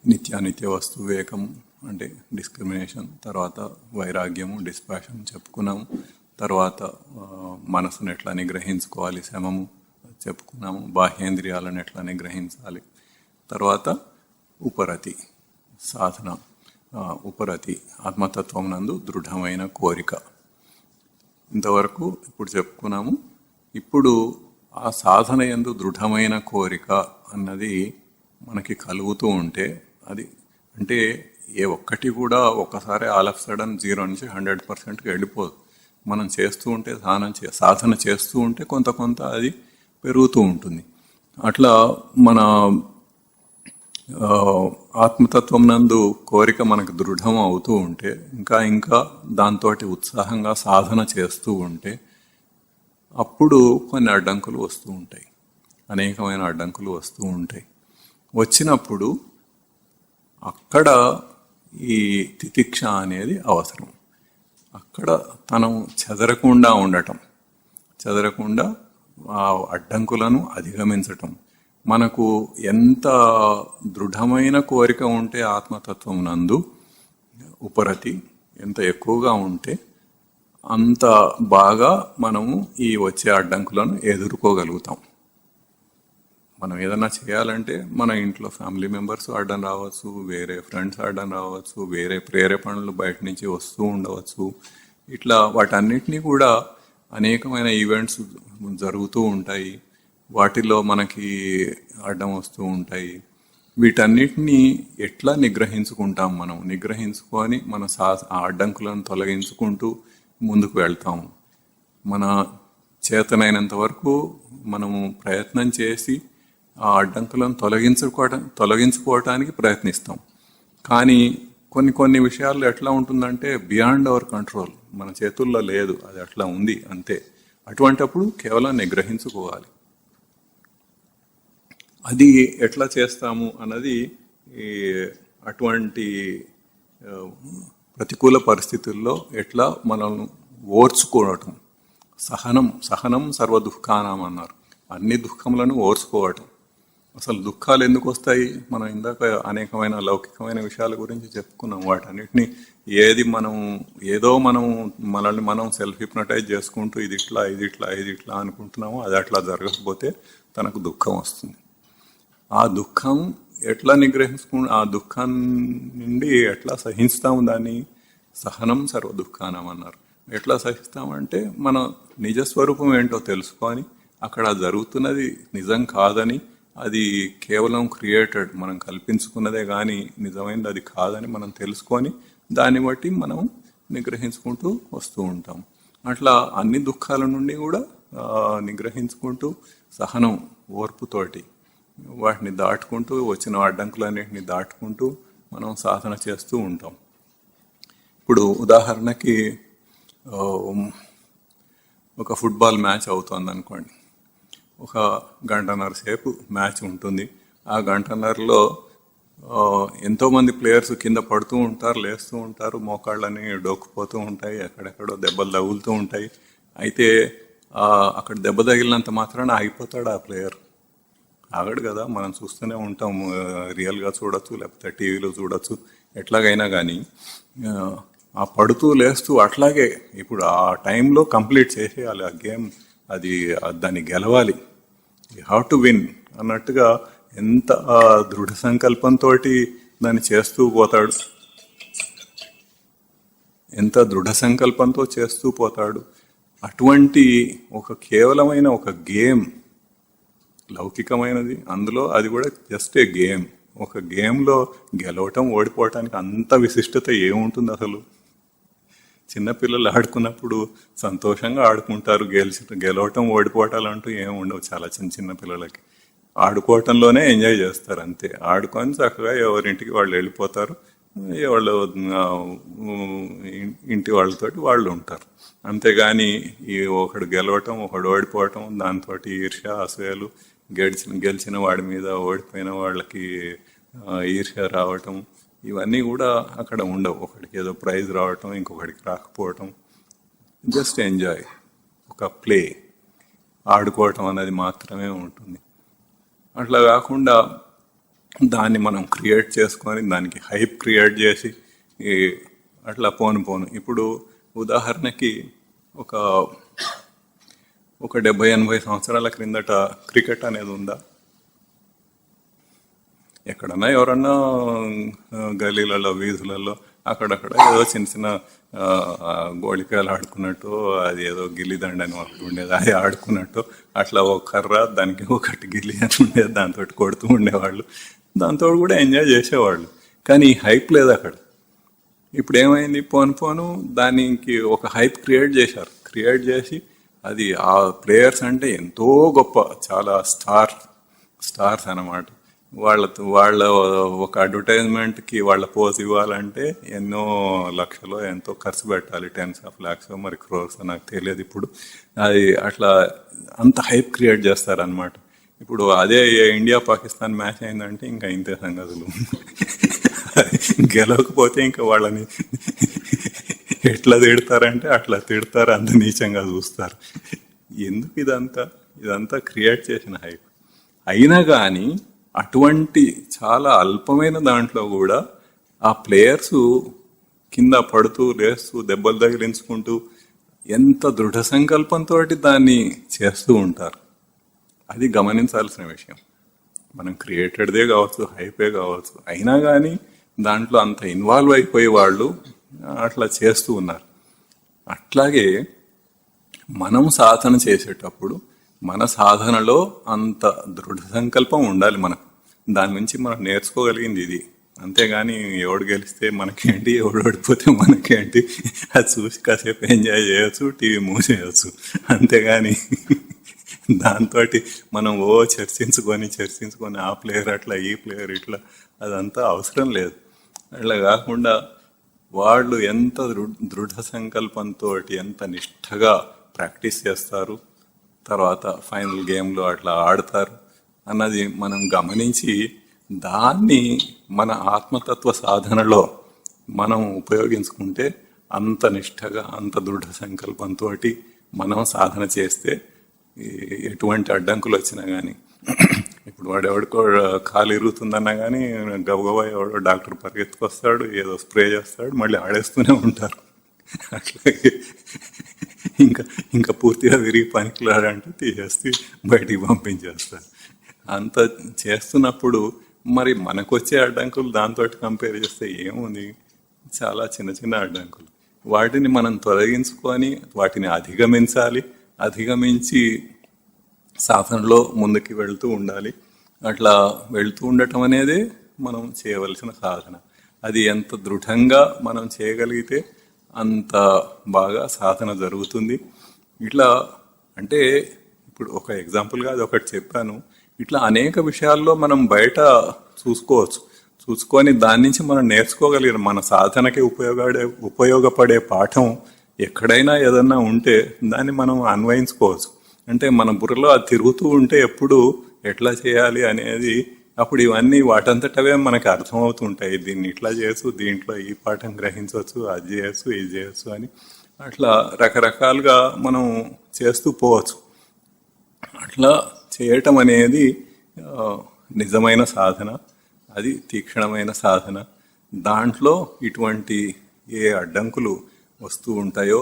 Speaker 1: నిత్యానిత్య వస్తు వివేకం అంటే డిస్క్రిమినేషన్, తర్వాత వైరాగ్యము డిస్పాషన్ చెప్పుకున్నాము. తర్వాత మనసును ఎట్లా నిగ్రహించుకోవాలి, శమము చెప్పుకున్నాము. బాహ్యేంద్రియాలను ఎట్లా నిగ్రహించాలి. తర్వాత ఉపరతి సాధన, ఉపరతి ఆత్మతత్వం నందు దృఢమైన కోరిక, ఇంతవరకు ఇప్పుడు చెప్పుకున్నాము. ఇప్పుడు ఆ సాధన యందు దృఢమైన కోరిక అన్నది మనకి కలుగుతూ ఉంటే, అది అంటే ఏ ఒక్కటి కూడా ఒక్కసారి ఆల్ ఆఫ్ సడన్ 0 నుంచి 100%కి వెళ్ళిపోదు. మనం చేస్తూ ఉంటే సాధన చేస్తూ ఉంటే కొంత కొంత అది పెరుగుతూ ఉంటుంది. అట్లా మన ఆత్మతత్వం నందు కోరిక మనకు దృఢం అవుతూ ఉంటే, ఇంకా ఇంకా దాంతో ఉత్సాహంగా సాధన చేస్తూ ఉంటే, అప్పుడు కొన్ని అడ్డంకులు వస్తూ ఉంటాయి, అనేకమైన అడ్డంకులు వస్తూ ఉంటాయి. వచ్చినప్పుడు అక్కడ ఈ తితిక్ష అనేది అవసరం. అక్కడ తను చెదరకుండా ఉండటం, చెదరకుండా ఆ అడ్డంకులను అధిగమించటం. మనకు ఎంత దృఢమైన కోరిక ఉంటే ఆత్మతత్వం నందు ఉపరతి ఎంత ఎక్కువగా ఉంటే అంత బాగా మనము ఈ వచ్చే అడ్డంకులను ఎదుర్కోగలుగుతాం. మనం ఏదన్నా చేయాలంటే మన ఇంట్లో ఫ్యామిలీ మెంబర్స్ అడ్డం రావచ్చు, వేరే ఫ్రెండ్స్ అడ్డం రావచ్చు, వేరే ప్రేరేపణలు బయట నుంచి వస్తూ ఉండవచ్చు. ఇట్లా వాటన్నిటినీ కూడా అనేకమైన ఈవెంట్స్ జరుగుతూ ఉంటాయి, వాటిలో మనకి అడ్డం వస్తూ ఉంటాయి. వీటన్నిటినీ ఎట్లా నిగ్రహించుకుంటాం? మనం నిగ్రహించుకొని మన ఆ అడ్డంకులను తొలగించుకుంటూ ముందుకు వెళ్తాము. మన చేతనైనంత వరకు మనము ప్రయత్నం చేసి ఆ అడ్డంకులను తొలగించుకోవటానికి ప్రయత్నిస్తాం. కానీ కొన్ని కొన్ని విషయాల్లో ఎట్లా ఉంటుందంటే బియాండ్ అవర్ కంట్రోల్, మన చేతుల్లో లేదు, అది అట్లా ఉంది అంతే. అటువంటప్పుడు కేవలం నిగ్రహించుకోవాలి. అది ఎట్లా చేస్తాము అన్నది అటువంటి ప్రతికూల పరిస్థితుల్లో ఎట్లా మనల్ని ఓర్చుకోవటం. సహనం సర్వ దుఃఖానం అన్నారు. అన్ని దుఃఖములను ఓర్చుకోవటం. అసలు దుఃఖాలు ఎందుకు వస్తాయి? మనం ఇందాక అనేకమైన లౌకికమైన విషయాల గురించి చెప్పుకున్నాం. వాటన్నిటిని ఏదో మనల్ని మనం సెల్ఫ్ హిప్నటైజ్ చేసుకుంటూ ఇది ఇట్లా అనుకుంటున్నాము. అది అట్లా జరగకపోతే తనకు దుఃఖం వస్తుంది. ఆ దుఃఖం ఎట్లా ఆ దుఃఖం నుండి ఎట్లా సహిస్తాము? దాన్ని సహనం సర్వ దుఃఖానం అన్నారు. ఎట్లా సహిస్తామంటే మన నిజస్వరూపం ఏంటో తెలుసుకొని, అక్కడ జరుగుతున్నది నిజం కాదని, అది కేవలం క్రియేటెడ్, మనం కల్పించుకున్నదే కానీ నిజమైనది అది కాదని మనం తెలుసుకొని దాన్ని బట్టి మనం నిగ్రహించుకుంటూ వస్తూ ఉంటాం. అట్లా అన్ని దుఃఖాల నుండి కూడా నిగ్రహించుకుంటూ సహనం ఓర్పుతోటి వాటిని దాటుకుంటూ, వచ్చిన అడ్డంకులన్నింటినీ దాటుకుంటూ మనం సాధన చేస్తూ ఉంటాం. ఇప్పుడు ఉదాహరణకి ఒక ఫుట్బాల్ మ్యాచ్ అవుతుంది అనుకోండి. ఒక గంటన్నర సేపు మ్యాచ్ ఉంటుంది. ఆ గంటన్నరలో ఎంతోమంది ప్లేయర్స్ కింద పడుతూ ఉంటారు, లేస్తూ ఉంటారు, మోకాళ్ళని డోక్కుపోతూ ఉంటాయి, ఎక్కడెక్కడో దెబ్బలు తగులుతూ ఉంటాయి. అయితే అక్కడ దెబ్బ తగిలినంత మాత్రాన ఆగిపోతాడు ఆ ప్లేయర్? ఆగడు కదా. మనం చూస్తూనే ఉంటాం, రియల్గా చూడొచ్చు, లేకపోతే టీవీలో చూడొచ్చు, ఎట్లాగైనా కానీ ఆ పడుతూ లేస్తూ అట్లాగే ఇప్పుడు ఆ టైంలో కంప్లీట్ చేసేయాలి ఆ గేమ్. దాన్ని గెలవాలి, యూ హ్యావ్ టు విన్ అన్నట్టుగా ఎంత దృఢ సంకల్పంతో దాన్ని చేస్తూ పోతాడు, ఎంత దృఢ సంకల్పంతో చేస్తూ పోతాడు. అటువంటి కేవలమైన ఒక గేమ్, లౌకికమైనది, అందులో అది కూడా జస్ట్ ఏ గేమ్. ఒక గేమ్లో గెలవటం ఓడిపోవటానికి అంత విశిష్టత ఏముంటుంది అసలు? చిన్నపిల్లలు ఆడుకున్నప్పుడు సంతోషంగా ఆడుకుంటారు, గెలవటం ఓడిపోవటాలు అంటూ ఏమి ఉండవు. చాలా చిన్న పిల్లలకి ఆడుకోవటంలోనే ఎంజాయ్ చేస్తారు అంతే. ఆడుకొని చక్కగా ఎవరింటికి వాళ్ళు వెళ్ళిపోతారు. వాళ్ళు ఆ, ఇంటి వాళ్ళతోటి వాళ్ళు ఉంటారు. అంతేగాని ఈ ఒకడు గెలవటం ఒకడు ఓడిపోవటం దాంతో ఈర్ష్య అసూయలు, గెలిచిన వాడి మీద ఓడిపోయిన వాళ్ళకి ఈర్ష్య రావటం, ఇవన్నీ కూడా అక్కడ ఉండవు. ఒకడికి ఏదో ప్రైజ్ రావటం ఇంకొకడికి రాకపోవటం, జస్ట్ ఎంజాయ్, ఒక ప్లే, ఆడుకోవటం అనేది మాత్రమే ఉంటుంది. అట్లా కాకుండా దాన్ని మనం క్రియేట్ చేసుకొని దానికి హైప్ క్రియేట్ చేసి ఈ అట్లా పోను ఇప్పుడు ఉదాహరణకి ఒక ఒక 70-80 సంవత్సరాల క్రిందట క్రికెట్ అనేది ఉందా? ఎక్కడన్నా ఎవరన్నా గలీలలో వీధులలో అక్కడక్కడ ఏదో చిన్న చిన్న గోళికాయలు ఆడుకున్నట్టు, అది ఏదో గిల్లిదండ అని ఒకటి ఉండేది, అది ఆడుకున్నట్టు అట్లా ఒక కర్ర దానికి ఒకటి గిల్లి అని ఉండేది, దాంతో కొడుతూ ఉండేవాళ్ళు, దాంతో కూడా ఎంజాయ్ చేసేవాళ్ళు. కానీ ఈ హైప్ లేదు అక్కడ. ఇప్పుడు ఏమైంది, పోను దానికి ఒక హైప్ క్రియేట్ చేశారు. క్రియేట్ చేసి అది ఆ ప్లేయర్స్ అంటే ఎంతో గొప్ప, చాలా స్టార్స్ అన్నమాట. వాళ్ళ ఒక అడ్వర్టైజ్మెంట్కి వాళ్ళ పోజ్ ఇవ్వాలంటే ఎన్నో లక్షలు ఎంతో ఖర్చు పెట్టాలి, 10s of lakhs మరి క్రోర్స్, నాకు తెలియదు ఇప్పుడు. అది అట్లా అంత హైప్ క్రియేట్ చేస్తారనమాట. ఇప్పుడు అదే ఇండియా పాకిస్తాన్ మ్యాచ్ అయిందంటే ఇంకా ఇంతే సంగతులు. గెలవకపోతే ఇంకా వాళ్ళని ఎట్లా తిడతారంటే అట్లా తిడతారు, అంత నీచంగా చూస్తారు. ఎందుకు ఇదంతా క్రియేట్ చేసిన హైప్. అయినా కానీ అటువంటి చాలా అల్పమైన దాంట్లో కూడా ఆ ప్లేయర్స్ కింద పడుతూ లేస్తూ దెబ్బలు తగిలించుకుంటూ ఎంత దృఢ సంకల్పంతో దాన్ని చేస్తూ ఉంటారు. అది గమనించాల్సిన విషయం. మనం క్రియేటెడ్దే కావచ్చు, హైపే కావచ్చు, అయినా కానీ దాంట్లో అంత ఇన్వాల్వ్ అయిపోయే వాళ్ళు అట్లా చేస్తూ ఉన్నారు. అట్లాగే మనం సాధన చేసేటప్పుడు మన సాధనలో అంత దృఢ సంకల్పం ఉండాలి మనకు. దాని నుంచి మనం నేర్చుకోగలిగింది ఇది. అంతేగాని ఎవడు గెలిస్తే మనకేంటి, ఎవడు ఓడిపోతే మనకేంటి, అది చూసి కాసేపు ఎంజాయ్ చేయొచ్చు, టీవీ మూసేయచ్చు. అంతేగాని దాంతో మనం చర్చించుకొని ఆ ప్లేయర్ అట్లా, ఈ ప్లేయర్ ఇట్లా, అదంతా అవసరం లేదు. అట్లా కాకుండా వాళ్ళు ఎంత దృఢ సంకల్పంతో ఎంత నిష్ఠగా ప్రాక్టీస్ చేస్తారు, తర్వాత ఫైనల్ గేమ్లో అట్లా ఆడతారు అన్నది మనం గమనించి దాన్ని మన ఆత్మతత్వ సాధనలో మనం ఉపయోగించుకుంటే అంత నిష్ఠగా అంత దృఢ సంకల్పంతో మనం సాధన చేస్తే ఎటువంటి అడ్డంకులు వచ్చినా కానీ, ఇప్పుడు వాడు ఎవడికో కాలు ఇరుగుతుందన్నా కానీ గబగబా ఎవడో డాక్టర్ పరిగెత్తుకొస్తాడు, ఏదో స్ప్రే చేస్తాడు, మళ్ళీ ఆడేస్తూనే ఉంటారు. అట్లాగే ఇంకా పూర్తిగా విరిగి పనికిలాడంటే తీసేసి బయటికి పంపించేస్తారు. అంత చేస్తున్నప్పుడు మరి మనకు వచ్చే అడ్డంకులు దాంతో కంపేర్ చేస్తే ఏముంది, చాలా చిన్న చిన్న అడ్డంకులు. వాటిని మనం తొలగించుకొని వాటిని అధిగమించి సాధనలో ముందుకు వెళ్తూ ఉండాలి. అట్లా వెళ్తూ ఉండటం అనేది మనం చేయవలసిన సాధన. అది ఎంత దృఢంగా మనం చేయగలిగితే అంత బాగా సాధన జరుగుతుంది. ఇట్లా అంటే ఇప్పుడు ఒక ఎగ్జాంపుల్గా అది ఒకటి చెప్పాను. ఇట్లా అనేక విషయాల్లో మనం బయట చూసుకొని దాని నుంచి మనం నేర్చుకోగలిగిన మన సాధనకి ఉపయోగపడే పాఠం ఎక్కడైనా ఏదన్నా ఉంటే దాన్ని మనం అన్వయించుకోవచ్చు. అంటే మన బుర్రలో అది తిరుగుతూ ఉంటే ఎప్పుడు ఎట్లా చేయాలి అనేది అప్పుడు ఇవన్నీ వాటంతటవే మనకు అర్థమవుతుంటాయి. దీన్ని ఇట్లా చేయొచ్చు, దీంట్లో ఈ పాఠం గ్రహించవచ్చు, అది చేయొచ్చు, ఇది చేయొచ్చు అని అట్లా రకరకాలుగా మనం చేస్తూ పోవచ్చు. అట్లా చేయటం అనేది నిజమైన సాధన, అది తీక్షణమైన సాధన. దాంట్లో ఇటువంటి ఏ అడ్డంకులు వస్తూ ఉంటాయో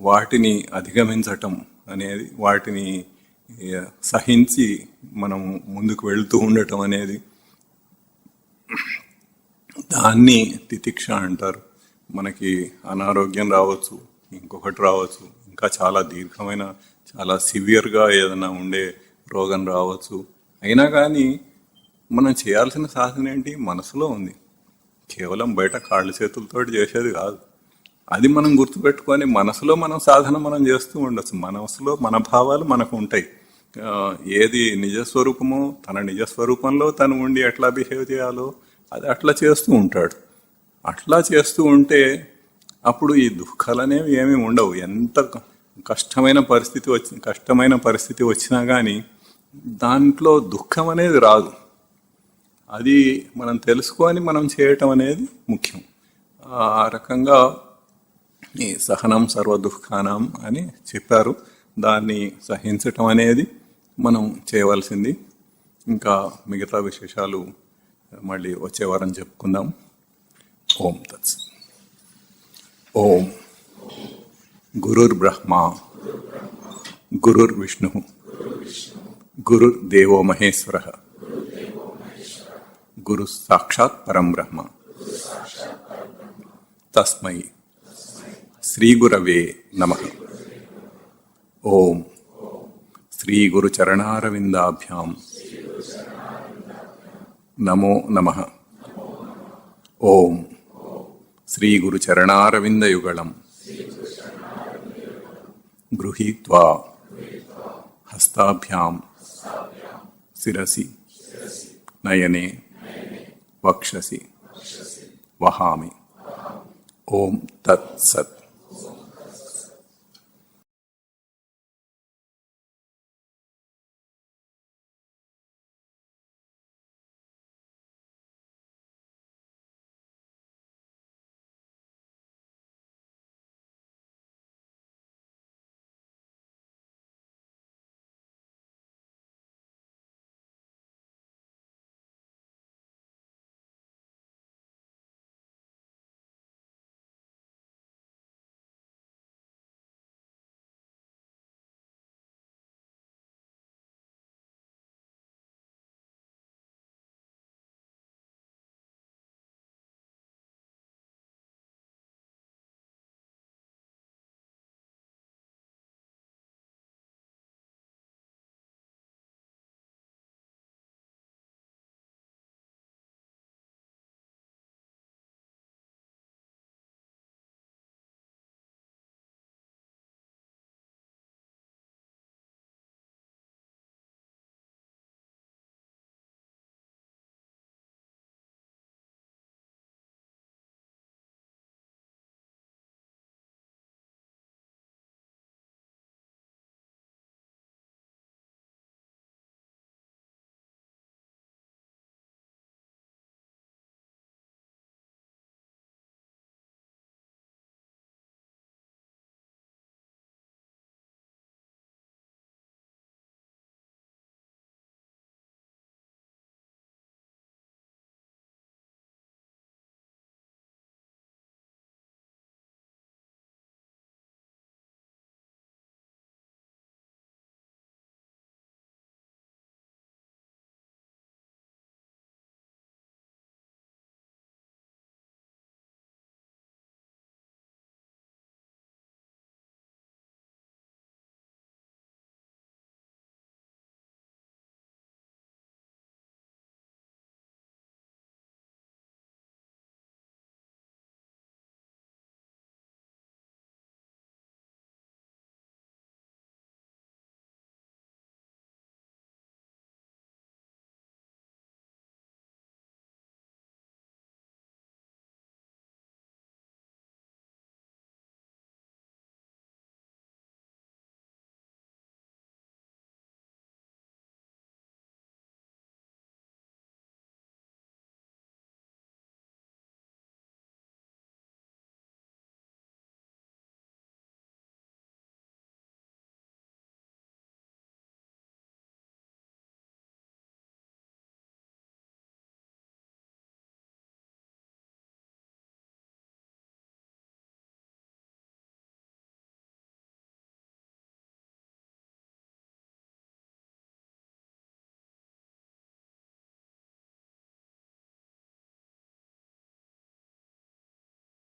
Speaker 1: వాటిని అధిగమించటం అనేది, వాటిని సహించి మనం ముందుకు వెళ్తూ ఉండటం అనేది, దాన్ని తితిక్ష అంటారు. మనకి అనారోగ్యం రావచ్చు, ఇంకొకటి రావచ్చు, ఇంకా చాలా దీర్ఘమైన చాలా సివియర్గా ఏదైనా ఉండే రోగం రావచ్చు. అయినా కానీ మనం చేయాల్సిన సాధన ఏంటి, మనసులో ఉంది. కేవలం బయట కాళ్ళు చేతులతో చేసేది కాదు. అది మనం గుర్తుపెట్టుకొని మనసులో మనం సాధన మనం చేస్తూ ఉండొచ్చు. మనసులో మన భావాలు మనకు ఉంటాయి. ఏది నిజస్వరూపమో తన నిజస్వరూపంలో తను ఉండి ఎట్లా బిహేవ్ చేయాలో అది అట్లా చేస్తూ ఉంటాడు. అట్లా చేస్తూ ఉంటే అప్పుడు ఈ దుఃఖాలు అనేవి ఏమీ ఉండవు. ఎంత కష్టమైన పరిస్థితి వచ్చినా కానీ దాంట్లో దుఃఖం అనేది రాదు. అది మనం తెలుసుకొని మనం చేయటం అనేది ముఖ్యం. ఆ రకంగా ఈ సహనం సర్వ దుఃఖానం అని చెప్పారు. దాన్ని సహించటం అనేది మనం చేయవలసింది. ఇంకా మిగతా విశేషాలు మళ్ళీ వచ్చే వారం చెప్పుకుందాం. ఓం తత్స. ఓం గురుర్ బ్రహ్మ గురుర్ విష్ణు గురుర్ దేవో మహేశ్వర గురు సాక్షాత్ పరం బ్రహ్మ తస్మై శ్రీ గురవే నమః. ఓం శ్రీ గురు చరణారవిందాభ్యాం నమో నమః. ఓం శ్రీ గురు చరణారవిందయుగళం గృహీత్వా హస్తాభ్యాం శిరసి నయనే వక్షసి వహామి. ఓం తత్ సత్.